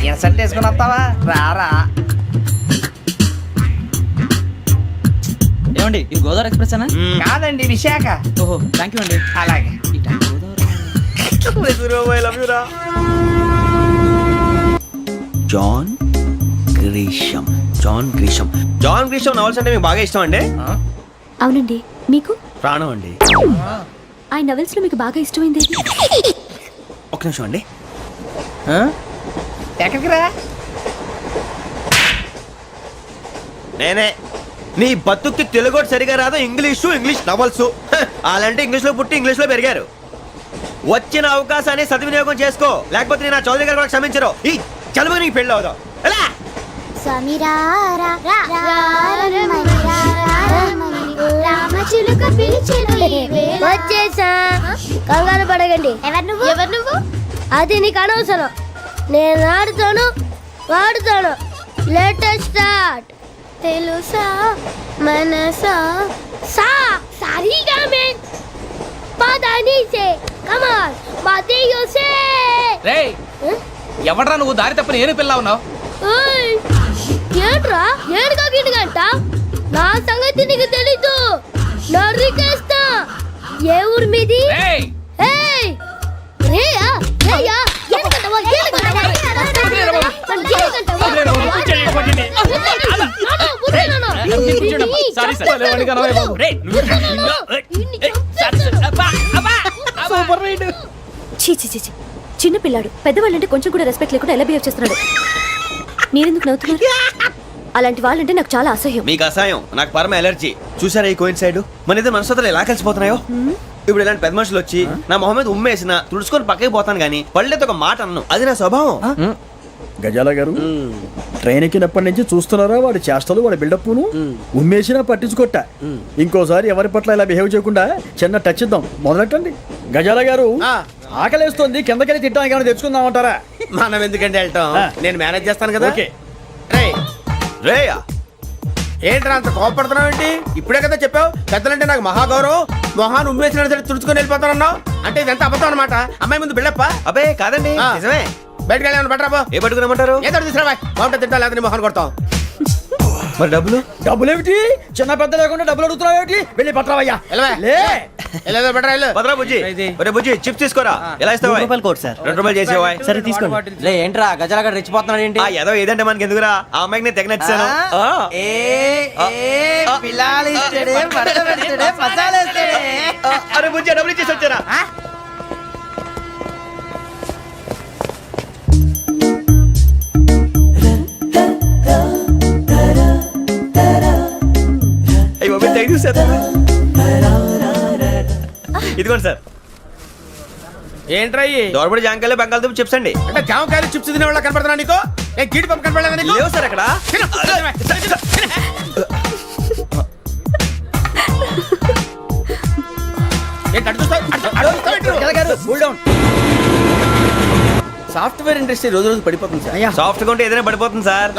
ఇన్సల్ట్ వేసుకుని వస్తావా? రారా. ఏమండి ఇది గోదావరి ఎక్స్ప్రెస్ అనా? కాదండి, విశాఖ. ఓహో థ్యాంక్ యూ అండి. అలాగే. John Grisham. John Grisham. John Grisham novels అంటే మీకు బాగా ఇష్టం అండి? అవునండి, మీకు? ప్రాణం అండి. ఆ నవెల్స్ లో మీకు బాగా ఇష్టమైంది? ఒక నిమిషం అండి. ఎక్కడికి రా? నేనే. నీ బతుక్కి తెలుగు సరిగా రాదు, ఇంగ్లీష్ నవల్స్. అలాంటి ఇంగ్లీష్ లో పుట్టి ఇంగ్లీష్ లో పెరిగారు. వచ్చిన అవకాశాన్ని సద్వినియోగం చేసుకో, లేకపోతే నేను ఆ చౌదరి గారు కూడా క్షమించరు. ఈ చదువు నీకు పెళ్ళి అవుదాం. వచ్చేసా, కంగారు పడగండి. ఎవరు నువ్వు? అది నీకు అనవసరం. నేను ఆడుతాను, వాడుతాను. Latest start. తెలుసా మనసా సా సారీగా మెన్ పదని సే కమాన్ మాదేయో సే. రేయ్, ఎవడ్రా నువ్వు? దారి తప్పని ఏను పిల్ల ఉన్నావు? ఓయ్ ఏంట్రా ఏడుగా గిడుగంట? నా సంగతి నీకు తెలీదు, నరికేస్తా. ఏ ఊరు మీది? రేయ్, ఏయ్ రేయా రేయా ఏడుగంటవా ఏడుగంటవా చిన్న పిల్లాడు, పెద్దవాళ్ళంటే కొంచెం కూడా రెస్పెక్ట్ లేకుండా ఎలా బిహేవ్ చేస్తున్నాడు. మీరెందుకు నవ్వుతున్నారు? అలాంటి వాళ్ళంటే నాకు చాలా అసహ్యం. మీకు అసహాయం, నాకు పరమ ఎలర్జీ. చూసారా ఈ కోయిన్ సైడ్ మన ఇద్దరు మనసుతో ఎలా కలిసిపోతున్నాయో. ఇప్పుడు ఇలాంటి పెద్ద మనుషులు వచ్చి నా మొహం మీద ఉమ్మేసిన తుడుచుకొని పక్కకి పోతాను కానీ పళ్ళేతో ఒక మాట అన్ను, అది నా స్వభావం. గజాల గారు ట్రైన్ ఎక్కినప్పటి నుంచి చూస్తున్నారా వాడి చేష్టలు, వాడి బిల్డప్ ఉమ్మేసినా పట్టించుకోట. ఇంకోసారి ఎవరి పట్ల ఇలా బిహేవ్ చేయకుండా చిన్న టచ్ ఇద్దాం, మొదలెట్టండి. గజాల గారు ఆకలేస్తోంది, కిందకెళ్ళి తిట్టడానికి ఏమైనా తెచ్చుకుందామంటారా? మనం ఎందుకంటే వెళ్తాం, నేను మేనేజ్ చేస్తాను కదా. ఓకే. రేయా ఏంట్రా అంత కోపడుతున్నావు ఏంటి? ఇప్పుడే కదా చెప్పావు పెద్దలంటే నాకు మహాగౌరవం, మొహాన్ని ఉమ్మేసిన సరే తుడుచుకొని వెళ్ళిపోతానన్నావు. అంటే ఇదంతా అబద్ధం అనమాట. అమ్మాయి ముందు బిళ్ళప్ప. అబ్బే కాదండి, నిజమే. బయటకు వెళ్ళామని బట్రాబో. ఏ పట్టుకురమ్మంటారు? ఏదో తీసుకురా బాగుంటుంది, తింటా లేదా మొహాన్ని కొడతాం. మరి డబ్బులు? డబ్బులేమిటి? చిన్న పెద్ద లేకుండా డబ్బులు అడుగుతున్నావు ఏమిటి? వెళ్ళి పట్టరావయ్యా. భద్రా బుజ్జి, ఒరే బుజ్జి చిప్స్ తీసుకోరా. ఎలా ఇస్తావా? ₹2 చేసేవా? సరే తీసుకోండి. లే ఏంట్రా గజాల గారు రెచ్చిపోతున్నాడు ఏంటి? ఏదో ఏదంటే మనకి ఎందుకురా, ఆ అమ్మాయికి నేను తెగ నచ్చాను. అరే బుజ్జి డబ్బులు ఇచ్చేసి వచ్చారా? ఇదిగోండి సార్. ఏంట్రా దోరబడి జాంకాయలు బంగాళదుంప చిప్స్ అండి. అంటే జామకాయలు చిప్స్ తినే వాళ్ళ కనపడుతున్నా నీకు? ఏ గీడి పంపు కనపడలేదా నీకు? లేవు సార్ అక్కడ. సాఫ్ట్వేర్ ఇండస్ట్రీ రోజు రోజు పడిపోతుంది సార్. సాఫ్ట్ గా ఉంటే ఏదైనా పడిపోతుంది సార్.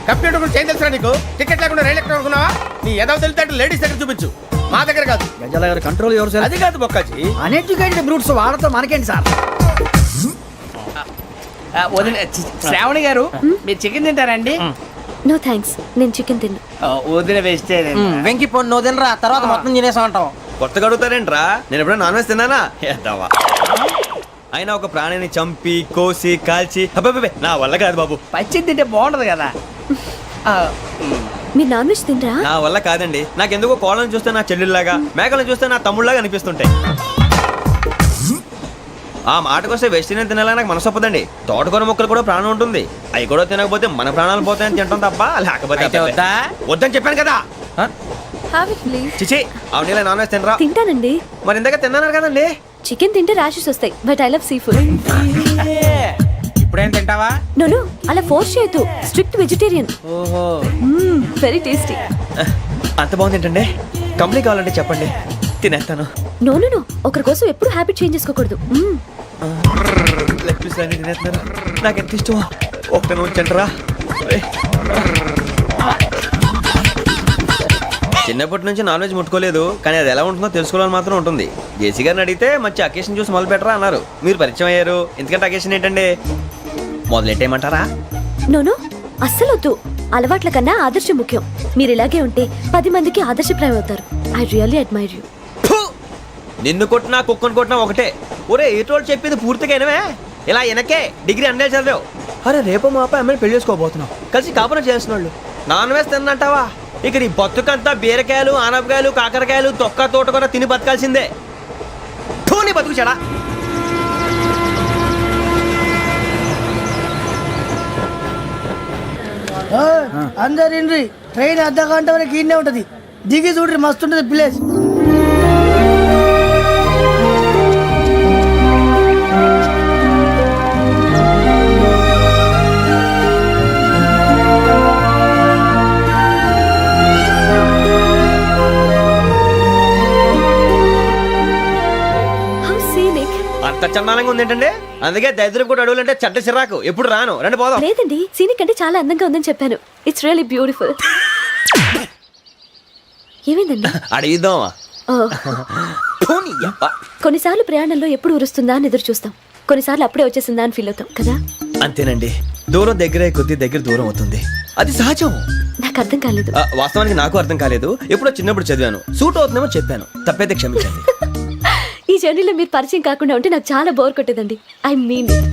కంప్యూటర్ గురించి ఏం తెలుసా నీకు? టికెట్ లేకుండా రైలు ఎక్కడ అనుకున్నావా? నీ ఏదో తెలితే లేడీస్ దగ్గర చూపించు, మా దగ్గర కాదు. గజాల గారు కంట్రోల్ ఎవరు సార్? అది కాదు బొక్కాజీ. అన్ఎడ్యుకేటెడ్ బ్రూట్స్ వాళ్ళతో మనకేంటి సార్? శ్రావణి గారు మీరు చికెన్ తింటారండి? నో థ్యాంక్స్, నేను చికెన్ తిన్నా. వదిన వేస్తే వెంకి పొన్ను నువ్వు తినరా, తర్వాత మొత్తం తినేసా ఉంటాం. కొత్తగా అడుగుతారేంట్రా? నేను ఎప్పుడైనా నాన్ వెజ్ తిన్నానా? ఎద్దావా. అయినా ఒక ప్రాణిని చంపి కోసి కాల్చి అబ్బబ్బే నా వల్ల కాదు బాబు. పచ్చి తింటే బాగుంటది కదా. మీరు నాన్ వెజ్ తినరా? నా వల్ల కాదండి. నాకెందుకో కోళ్ళని చూస్తే నా చెల్లెళ్ళలాగా, మేకలను చూస్తే నా తమ్ముళ్ళలాగా అనిపిస్తుంటాయి. ఆ మాటకొస్తే వెస్టిరియన్ తినాలని నాకు మనసు ఒప్పదండి. తోటకూర మొక్కలు కూడా ప్రాణం ఉంటుంది, అవి కూడా తినకపోతే మన ప్రాణాలు పోతాయని తింటాం తప్ప లేకపోతే వద్దని చెప్పాను కదా. Have it please. చిచి అవునీ నాన్ వెజ్ తినరా? తింటానండి. మరి ఇందాక తిన్నాను కదండి. చికెన్ తింటే ర్యాషెస్ వస్తాయి, but I love sea food. ఇప్పుడేం తింటావా? నో అలా ఫోర్స్ చేయొద్దు, స్ట్రిక్ట్ వెజిటేరియన్. ఓహో, వెరీ టేస్టీ. అంత బాగుంది ఏంటండి? కంప్లీట్ కావాలంటే చెప్పండి, తినేస్తాను. నో ఒకరి కోసం ఎప్పుడు హ్యాబిట్ చేంజ్ చేసుకోకూడదు. లెగ్ పీస్ అన్ని తినేస్తున్నారు, నాకు ఎంత ఇష్టమో. ఒక్క ఉంచండిరా. చిన్నప్పటి నుంచి నాన్ వెజ్ ముట్టుకోలేదు, కానీ అది ఎలా ఉంటుందో తెలుసుకోవాలని మాత్రం ఉంటుంది. జేసీ గారిని అడిగితే మంచి అకేషన్ చూసి మొదలు పెట్టరా అన్నారు. మీరు పరిచయం అయ్యారు, ఎందుకంటే అకేషన్ ఏంటండి? మొదలెట్టేయమంటారా? నో అస్సలు వద్దు. అలవాట్ల కన్నా ఆదర్శం ముఖ్యం. మీరు ఇలాగే ఉంటే 10 మందికి ఆదర్శప్రాయం అవుతారు. I really admire you. నిన్ను కొట్టినా కుక్కను కొట్టినా ఒకటే. ఒరే ఏటోళ్ళు చెప్పింది పూర్తిగా వినవే. ఇలా వెనకే డిగ్రీ అన్నే చదివావు. అరే రేపు మా అబ్బాయి అమ్మని పెళ్లి చేసుకోబోతున్నావు, కలిసి కాపురం చేసిన వాళ్ళు నాన్ వెజ్ తిన్నంటావా? ఇక్కడ ఈ బతుకంతా బీరకాయలు, ఆనపకాయలు, కాకరకాయలు, తొక్క తోట కూడా తిని బతకాల్సిందే. ధోని బతుకు చెడా. అందరు ఇండ్రి, ట్రైన్ అర్ధ గంట వరకు ఇన్నే ఉంటది, దిగి చూడ్రి, మస్తు ఉంటది ప్లేస్. అంత చందానంగా ఉంది ఏంటండి? అందుకే దరిద్రం కూడా అడవులంటే చెడ్డ చిరాకు. ఎప్పుడు రాను, రండి పోదాం. లేదండి, సీనిక్ అంటే చాలా అందంగా ఉందని చెప్పాను. It's really beautiful. ఏమైందండి? అడిగిద్దామా? కొన్నిసార్లు ప్రయాణంలో ఎప్పుడు ఉరుస్తుందా అని ఎదురు చూస్తాం, కొన్నిసార్లు అప్పుడే వచ్చేసిందా అని ఫీల్ అవుతాం కదా. అంతేనండి, దూరం దగ్గర కొద్ది దగ్గర దూరం అవుతుంది, అది సహజం. నాకు అర్థం కాలేదు. వాస్తవానికి నాకు అర్థం కాలేదు. ఎప్పుడో చిన్నప్పుడు చదివాను, సూట్ అవుతుందేమో చెప్పాను, తప్పైతే క్షమించండి. ఈ జర్నీలో మీరు పరిచయం కాకుండా ఉంటే నాకు చాలా బోర్ కొట్టేదండి. I mean it.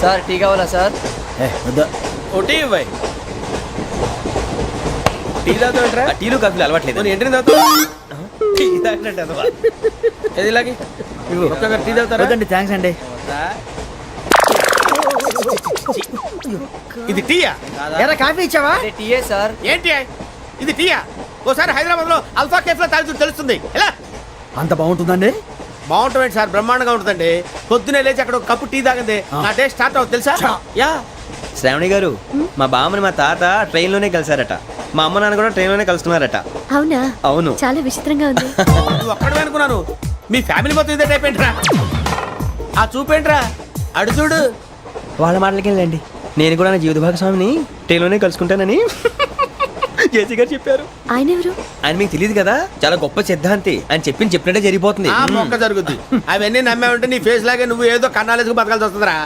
Sir tea కావాలా సార్? టీలు కాఫీలు అలవాట్లేదు. ఏంటంటే టీ తాగినట్టు అదవా. ఏది ఇలాగే ఒక్కొక్కరు టీ తాగుతారా? వద్దండి, థ్యాంక్స్ అండి. ఇది టీయా? ఎరా కాఫీ ఇచ్చావా? టీయే సార్. ఏంటి ఇది టీయా? ఓసారి హైదరాబాద్ లో అల్ఫా కేఫ్ లో తాగుతూ తెలుస్తుంది. ఎలా అంత బాగుంటుందండి? బాగుంటుంది సార్, బ్రహ్మాండంగా ఉంటుందండి. పొద్దునే లేచి అక్కడ ఒక కప్పు టీ తాగింది నా డే స్టార్ట్ అవుతుంది తెలుసా? యా. శ్రావణి గారు, మా బామ్మని మా తాత ట్రైన్ లోనే కలిసారట. మా అమ్మ నాన్న కూడా ట్రైన్ లోనే కలుస్తున్నారట. అవునా? అవును. చాలా విచిత్రంగా ఉంది. నువ్వు ఒక్కడే అనుకున్నాను, మీ ఫ్యామిలీ మొత్తం ఇదే టైప్ ఏంట్రా? ఆ చూపేంట్రా, అడు చూడు. వాళ్ళ మాటలకి వెళ్ళండి. నేను కూడా నా జీవిత భాగస్వామిని ట్రైన్ లోనే కలుసుకుంటానని జేసీ గారు చెప్పారు. ఆయన ఎవరు? ఆయన మీకు తెలియదు కదా, చాలా గొప్ప సిద్ధాంతి. ఆయన చెప్పినట్టే జరిగిపోతుంది. మొక్క జరుగుద్ది. అవన్నీ నమ్మే ఉంటే నీ ఫేస్ లాగే నువ్వు ఏదో కన్నాలేసుకు బతకాల్సి వస్తుందిరా.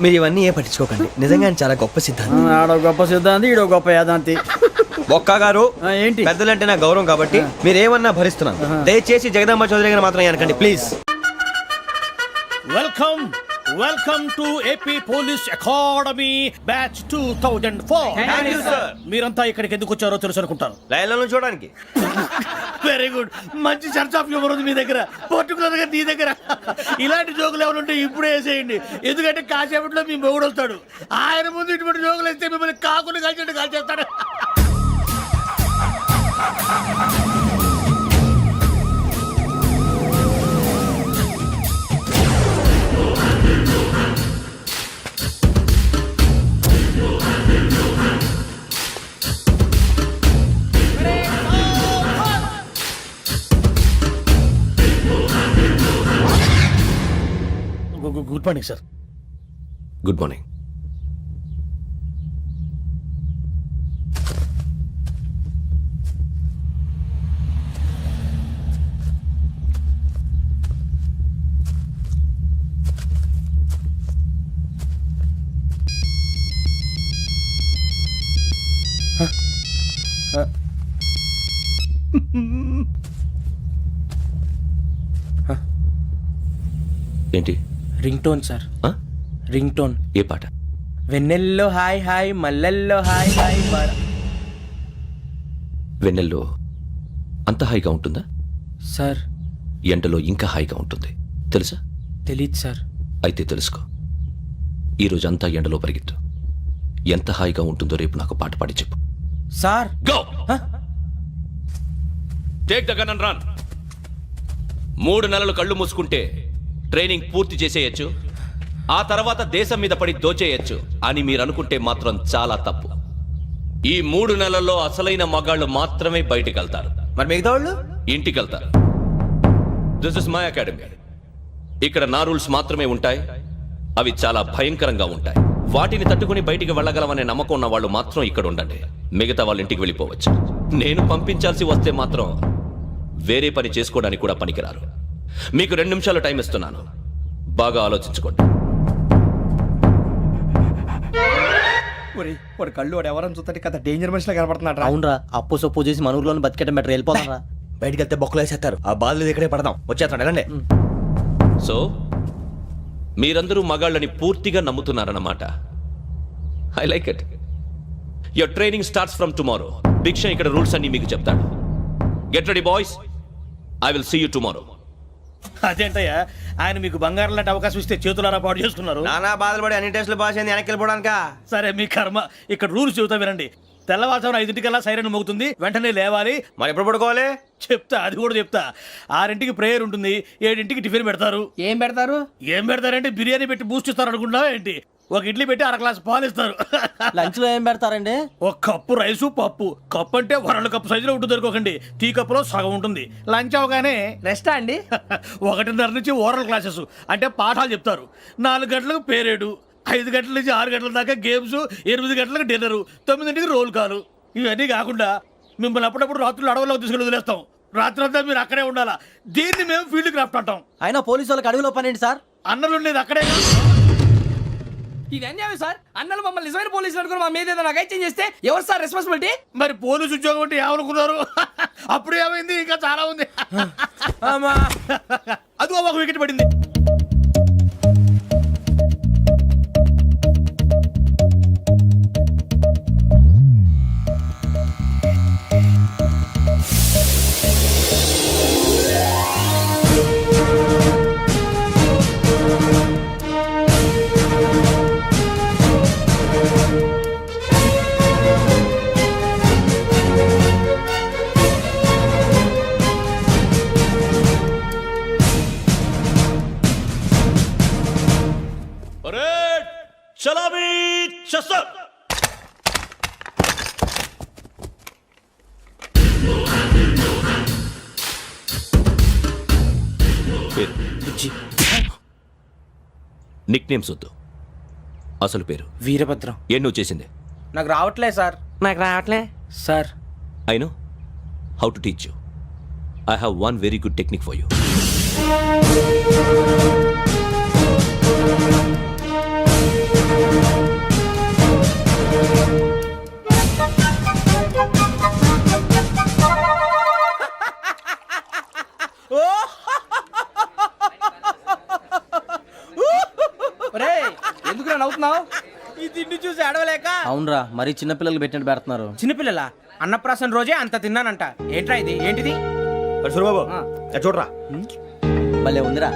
మీరు ఇవన్నీ ఏ పట్టించుకోకండి, నిజంగా ఆయన చాలా గొప్ప సిద్ధాంతి. ఆడో గొప్ప సిద్ధాంతి, ఈడో గొప్ప యాదాంతి. బొక్క గారు, ఏంటి? పెద్దలంటే నా గౌరవం కాబట్టి మీరేమన్నా భరిస్తున్నాను. దయచేసి జగదాంబ చౌదరి గారు మాత్రం అనకండి please. Welcome welcome to AP police academy batch 2004. మీరంతా ఇక్కడికి ఎందుకు వచ్చారో తెలుసు అనుకుంటాను. లైన్లను చూడడానికి. వెరీ గుడ్, మంచి చర్చ్ ఆఫ్ హ్యూమర్ ఉంది మీ దగ్గర, పర్టికులర్ గా నీ దగ్గర. ఇలాంటి జోకులు ఎవరు ఉంటే ఇప్పుడే వేసేయండి, ఎందుకంటే కాసేపట్లో మీ మొగుడు వస్తాడు. ఆయన ముందు ఇటువంటి జోకులు వేస్తే మిమ్మల్ని కాకుండా కాల్చేట్టు కాల్చేస్తాడు. Good morning sir. Good morning. ఏంటి? Ring tone sir. Ring tone. ఏ పాట? వెన్నెల్లో హాయ్ హాయ్, మల్లెల్లో హాయ్ హాయ్. వెన్నెల్లో అంత హాయిగా ఉంటుందా సార్? ఎండలో ఇంకా హాయిగా ఉంటుంది తెలుసా? తెలీదు సార్. అయితే తెలుసుకో, ఈరోజు అంతా ఎండలో పరిగెత్తు. ఎంత హాయిగా ఉంటుందో రేపు నాకు పాట పాడి చెప్పు. Sir go. Take the gun and run. 3 నెలలు కళ్ళు మూసుకుంటే ట్రైనింగ్ పూర్తి చేసేయచ్చు, ఆ తర్వాత దేశం మీద పడి దోచేయచ్చు అని మీరు అనుకుంటే మాత్రం చాలా తప్పు. ఈ 3 నెలల్లో అసలైన మగాళ్ళు మాత్రమే బయటికి వెళ్తారు. మరి మిగతా వాళ్ళు ఇంటికి వెళ్తారు. This is my academy. ఇక్కడ నా రూల్స్ మాత్రమే ఉంటాయి. అవి చాలా భయంకరంగా ఉంటాయి. వాటిని తట్టుకుని బయటికి వెళ్ళగలమనే నమ్మకం ఉన్న వాళ్ళు మాత్రం ఇక్కడ ఉండండి. మిగతా వాళ్ళ ఇంటికి వెళ్ళిపోవచ్చు. నేను పంపించాల్సి వస్తే మాత్రం వేరే పని చేసుకోవడానికి కూడా పనికిరారు. మీకు 2 నిమిషాలు టైం ఇస్తున్నాను, బాగా ఆలోచించుకోండి. వాడు కళ్ళు వాడు ఎవరైనా చూస్తే కదా డేంజర్ మనిషిలో కనపడుతున్నాడు. అవునరా, అప్పు సొప్పు చేసి మన ఊర్లో బతికేట బెటర్ వెళ్ళిపోతారా. బయటికి వెళ్తే బొక్కలు వేసేస్తారు. ఆ బాధలు ఇక్కడే పడదాం. వచ్చేస్తాడు వెళ్ళండి. సో మీరందరూ మగాళ్ళని పూర్తిగా నమ్ముతున్నారన్నమాట. I like it. Your training starts from tomorrow. Bhiksha ఇక్కడ రూల్స్ అన్ని మీకు చెప్తాడు. Get ready boys, I will see you tomorrow. అదేంటయ్యా, ఆయన మీకు బంగారం లాంటి అవకాశం ఇస్తే చేతులారా పాటు చేసుకున్నారు. నానా బాధలు పడి అన్ని టెస్టులు పాస్ అయింది, వెనక్కి వెళ్ళిపోవడానికా? సరే మీ కర్మ. ఇక్కడ రూల్స్ చెబుతా వినండి. తెల్లవారుజామున 5 సైరన్ మోగుతుంది, వెంటనే లేవాలి. మరి ఎప్పుడు పడుకోవాలి చెప్తా, అది కూడా చెప్తా. 6 ప్రేయర్ ఉంటుంది, 7 టిఫిన్ పెడతారు. ఏం పెడతారు? ఏం పెడతారంటే బిర్యానీ పెట్టి బూస్ట్ ఇస్తారు అనుకుంటున్నావా ఏంటి? ఒక ఇడ్లీ పెట్టి 1/2 గ్లాస్ పాలు ఇస్తారు. లంచ్ లో ఏం పెడతారండి? ఒక కప్పు రైసు పప్పు. కప్పు అంటే 1/2 కప్పు సైజులో ఉంటుంది అనుకోకండి. టీ కప్పులో సగం ఉంటుంది. లంచ్ అవగానే రెస్టా అండి? 1:30 నుంచి ఓరల్ క్లాసెస్ అంటే పాఠాలు చెప్తారు. 4 గంటలకు పేరేడు, 5 గంటల నుంచి 6 గంటల దాకా గేమ్స్, 8 గంటలకు డిన్నర్, 9 రోల్ కాలు. ఇవన్నీ కాకుండా మిమ్మల్ని అప్పుడప్పుడు రాత్రులు అడవుల్లో తీసుకెళ్ళి వదిలేస్తాం. రాత్రి అంతా మీరు అక్కడే ఉండాలా. దీన్ని మేము ఫీల్డ్ క్రాఫ్ట్ అంటాం. అయినా పోలీసు వాళ్ళకి అడవిలో పనేంటి సార్? అన్నలు ఉండేది అక్కడే. ఇది అన్యాయం సార్. అన్నలు మమ్మల్ని నిజమైన పోలీసులు అనుకుని మా మీద ఏదైనా అగైత్యం చేస్తే ఎవరు సార్ రెస్పాన్సిబిలిటీ? మరి పోలీసు ఉద్యోగం అంటే ఏమనుకున్నారు? అప్పుడు ఏమైంది, ఇంకా చాలా ఉంది. అదిగో ఒక వికెట్ పడింది. చలామీ చస్టర్. నిక్ నేమ్స్ వద్దు, అసలు పేరు. వీరభద్రం. ఏం నువ్వు చేసింది? నాకు రావట్లే సార్. నాకు రావట్లే sir. I know how to teach you. I have one very good technique for you. ఎందుకు నవ్వుతున్నావు? ఈ తిండి చూసి అడవలేక. అవునరా, మరి చిన్నపిల్లలు పెట్టినట్టు పెడుతున్నారు. చిన్నపిల్లల అన్నప్రాసన రోజే అంత తిన్నానంట. ఏంట్రా ఇది? ఏంటిది? సూరిబాబు చూడరా. భలే ఉందిరా.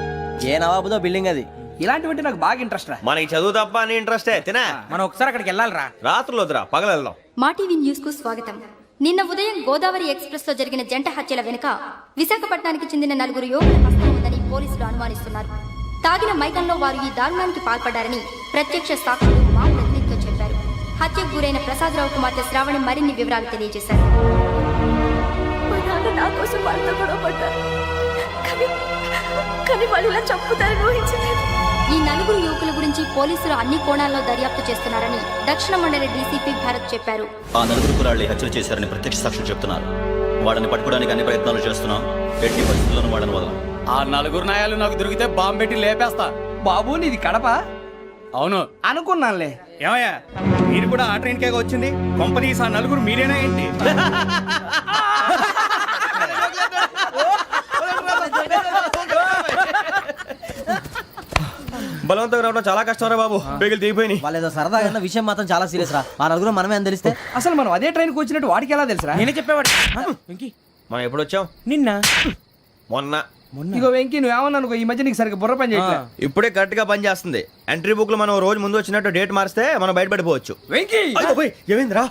ఏ నవాబుదో బిల్డింగ్ అది. ఇలాంటివంటే నాకు బాగా ఇంట్రెస్ట్ రా. మనకి చదువు తప్ప అని ఇంట్రెస్టే. తినా మనం ఒకసారి అక్కడికి వెళ్ళాలిరా. రాత్రులు వద్దురా, పగలు వెళ్దాం. మా టీవీ న్యూస్ కు స్వాగతం. నిన్న ఉదయం గోదావరి ఎక్స్ప్రెస్ లో జరిగిన జంట హత్యల వెనుక విశాఖపట్నానికి చెందిన 4 యువకుల హస్తం ఉందని పోలీసులు అనుమానిస్తున్నారు. తాగిన మైకంలో వారు ఈ దారుణానికి పాల్పడ్డారని ప్రత్యక్ష సాక్షులు మా ప్రతినిధితో చెప్పారు. హత్యకు గురైన ప్రసాదరావు కుమార్తె శ్రావణి మరిన్ని వివరాలు తెలియజేశారు. మా నాన్న నా కోసం వాళ్ళతో గొడవ పడ్డారు. కానీ వాళ్ళు ఇలా చంపుతారని ఊహించలేదు. ఈ 4 యువకుల గురించి పోలీసులు అన్ని కోణాల్లో దర్యాప్తు చేస్తున్నారని దక్షిణ మండలి డీసీపీ భరత్ చెప్పారు. ఆ 4 కుర్రాళ్ళు హత్యలు చేశారని ప్రత్యక్ష సాక్షులు చెప్తున్నారు. వాళ్ళని పట్టుకోవడానికి అన్ని ప్రయత్నాలు చేస్తున్నాం. ఎట్టి పరిస్థితుల్లోనూ వాళ్ళని వదలం. ఆ 4 నాయాలు నాకు దొరికితే బాంబు పెట్టి లేపేస్తా. బాబు నీది కడప? అవును అనుకున్నానులే. ఏమయ్యా, మీరు కూడా ఆ ట్రైన్ కేగా వచ్చింది? కొంపదీసి ఆ 4 మీరేనా ఏంటి? బలవంతంగా రావడం చాలా కష్టం రా బాబు. పేగులు దిగిపోయినాయి. వాళ్ళేదో సరదాగా విషయం మాత్రం చాలా సీరియస్ రా. ఆ 4 మనమే అని తెలిస్తే అసలు మనం అదే ట్రైన్కి వచ్చినట్టు వాడికి ఎలా తెలుసురా? నేనే చెప్పేవాడు. మనం ఎప్పుడు వచ్చాం? నిన్న మొన్న. ఇగో వెంకీ, నువ్వేమన్నా అనుకో, ఈ మధ్య నీకు సరిగ్గా బుర్ర పని చేయట్లేదు. ఇప్పుడే కరెక్ట్ గా పని చేస్తుంది. ఎంట్రీ బుక్ లో మనం రోజు ముందు వచ్చినట్టు డేట్ మారిస్తే మనం బయటపడిపోవచ్చు. వెంకీ ఏమైందిరా?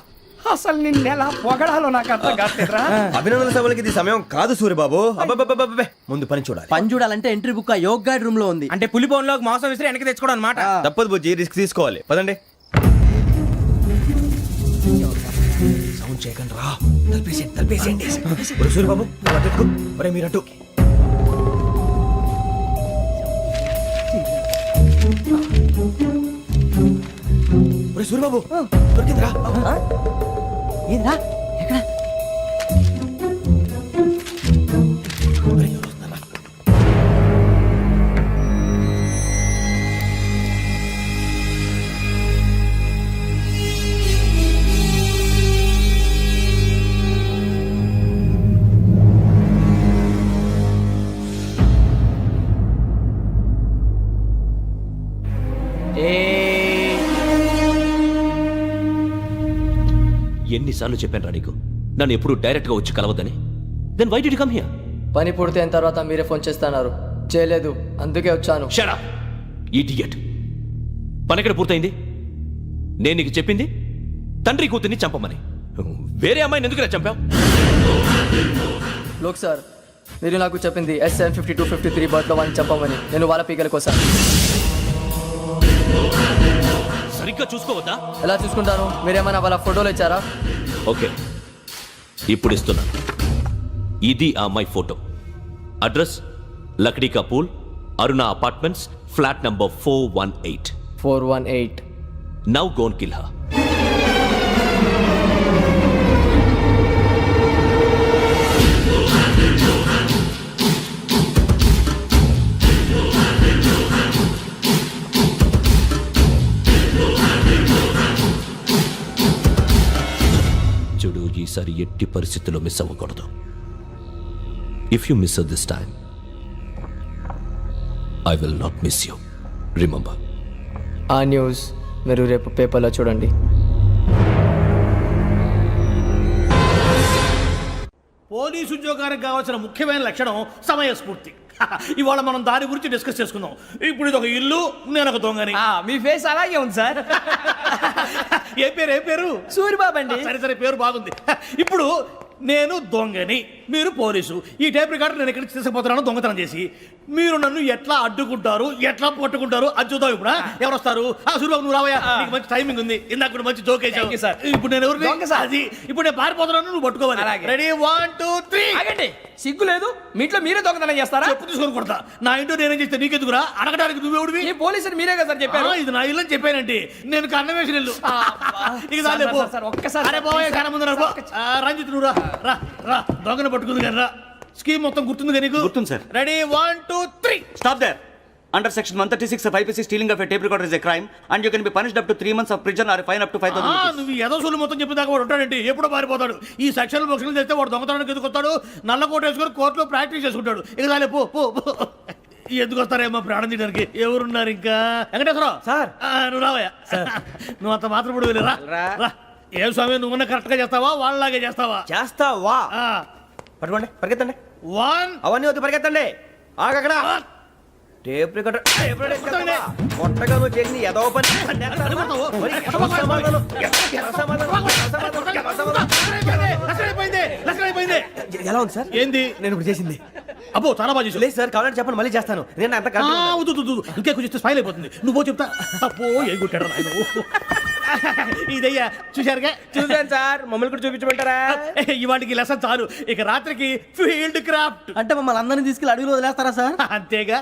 అసలు నిన్న ఎలా పొగడాలో నాకు అర్థం కాట్లేదురా. అభినందన సభలకి ఇది సమయం కాదు సూర్యబాబు. అబ్బబ్బబ్బబ్బబ్బే, ముందు పని చూడాలి. పని చూడాలంటే ఎంట్రీ బుక్ యోగ్ గైడ్ రూమ్ లో ఉంది. అంటే పులి బోన్ లో మాంసం విసిరి వెనక్కి తెచ్చుకోవడం అనమాట. తప్పదు బుజ్జి, రిస్క్ తీసుకోవాలి. పదండి. సౌండ్ చేయకండి రా. తలపేసేయండి. సూర్యబాబు మీరట్టు. సూర్యబాబు దొరికిందిరా. ఏంద్రా? ఎక్కడ? ఎన్నిసార్లు చెప్పాను రా నీకు, నన్ను ఎప్పుడు డైరెక్ట్ గా వచ్చి కలవద్దని? Then why did you come here? పని పూర్తయిన తర్వాత మీరే ఫోన్ చేస్తున్నారు. చేయలేదు, అందుకే వచ్చాను. Shut up idiot. పని ఎక్కడ పూర్తయింది? నేను నీకు చెప్పింది తండ్రి కూతుర్ని చంపమని. వేరే అమ్మాయిని ఎందుకు చంపావు? లోక్ సార్, మీరు నాకు చెప్పింది SN 5253 బర్త్లో వాళ్ళని చంపమని. నేను వాళ్ళ పీకల కోసం. సరిగ్గా చూసుకోవద్దా? ఎలా చూసుకుంటాను? మీరేమైనా వాళ్ళ ఫోటోలు ఇచ్చారా? ఓకే, ఇప్పుడు ఇస్తున్నాను. ఇది ఆ అమ్మాయి photo. Address Lakdi ka pool, Aruna apartments, flat number 418. 418. Now go and kill her. చూడు, ఈసారి ఎట్టి పరిస్థితుల్లో మిస్ అవ్వకూడదు. If you miss this time, I will not miss you. Remember. ఆ న్యూస్ మీరు రేపు పేపర్లో చూడండి. పోలీసు ఉద్యోగానికి కావాల్సిన ముఖ్యమైన లక్షణం సమయస్ఫూర్తి. ఇవాళ మనం దాని గురించి డిస్కస్ చేసుకుందాం. ఇప్పుడు ఇది ఒక ఇల్లు, నేను ఒక దొంగని. మీ ఫేస్ అలాగే ఉంది సార్. ఏ పేరు? సూరిబాబు అండి. సరే పేరు బాగుంది. ఇప్పుడు నేను దొంగని, మీరు పోలీసు. ఈ టైప్ రికార్డు నేను ఎక్కడికి తీసుకుపోతున్నాను దొంగతనం చేసి. మీరు నన్ను ఎట్లా అడ్డుకుంటారు, ఎట్లా పట్టుకుంటారు అది చూద్దాం ఇప్పుడు. ఎవరు వస్తారు? సూర్యబాబు నువ్వు రావయ్యా, నీకు మంచి టైమింగ్ ఉంది. ఇందాక కూడా మంచి జోక్ వేసావు. ఇప్పుడు నేను ఎవరు? అది ఇప్పుడు నేను పారిపోతున్నాను, నువ్వు పట్టుకోవాలి. రెడీ 1 2 3. ఆగండి, సిగ్గు లేదు? మీ ఇంట్లో మీరే దొంగతనం చేస్తారా? చెప్పు తీసుకొని కొడతా. నా ఇంట్లో నేనేం చేస్తే నీకెందుకురా? అడగడానికి నువ్వెవడివి? ఈ పోలీసులు మీరే కదా సార్ చెప్పారు. ఇది నా ఇల్లు అని చెప్పానండి. నేను కన్న వేసిన ఇల్లు. ఇక చాలే పో. ఒక్కసారి అరే పోయే కన్న ముందు రంజిత్ నువ్వు రా రా రా. దొంగను పట్టుకుంది కానీ రా. స్కీమ్ మొత్తం గుర్తుంది కానీ నీకు? గుర్తుంది sir. Ready 1 2 3. Stop there. Under section 136 of IPC, stealing of a tape recorder is a crime and you can be punished up to 3 months of prison or a fine up to 5,000 rupees. నువ్వు ఏదో సొల్లు మొత్తం చెప్పిన దాకా వాడు ఉంటాడండి. ఎప్పుడో పారిపోతాడు. ఈ సెక్షన్ బొక్షన్లు చేస్తే వాడు దొంగతనానికి ఎందుకు వస్తాడు? నల్ల కోట వేసుకొని కోర్టులో ప్రాక్టీస్ చేసుకుంటాడు. ఇక చాలే పో పో పో. ఎందుకు వస్తారేమో ప్రాణం తీయడానికి? ఎవరున్నారు ఇంకా? వెంకటేశ్వరరావు సార్. నువ్వు రావయ్యా. నువ్వు అంత మాత్రం ఇప్పుడు వెళ్ళి రా. ఏ స్వామి నువ్వు కరెక్ట్ గా చేస్తావా వాళ్ళలాగే చేస్తావా? చేస్తావా? పట్టుకోండి, పరిగెత్తండి. 1 అవన్నీ వద్దు, పరిగెత్తండి. ఆగక్కడ టేప్ రికార్డర్ కొత్తగా నువ్వు చేసిన ఏదో పని. ఎలా ఉంది సార్? ఏంది నేను ఇప్పుడు చేసింది? అబ్బో చాలా బాగా చేసావు. లేదు సార్, కావాలంటే చెప్పండి, మళ్ళీ చేస్తాను. నేను అంత ఇంకే కొంచెం స్మైల్ అయిపోతుంది. నువ్వు చెప్తా. అబ్బో ఏ కొట్టాడు ఇదయ్యా. చూశారుగా? చూసాను సార్. మమ్మల్ని కూడా చూపించమంటారా? ఇవాటికి లెసన్ చాలు. ఇక రాత్రికి ఫీల్డ్ క్రాఫ్ట్. అంటే మమ్మల్ని అందరినీ తీసుకెళ్ళి అడుగులో వదిలేస్తారా సార్? అంతేగా.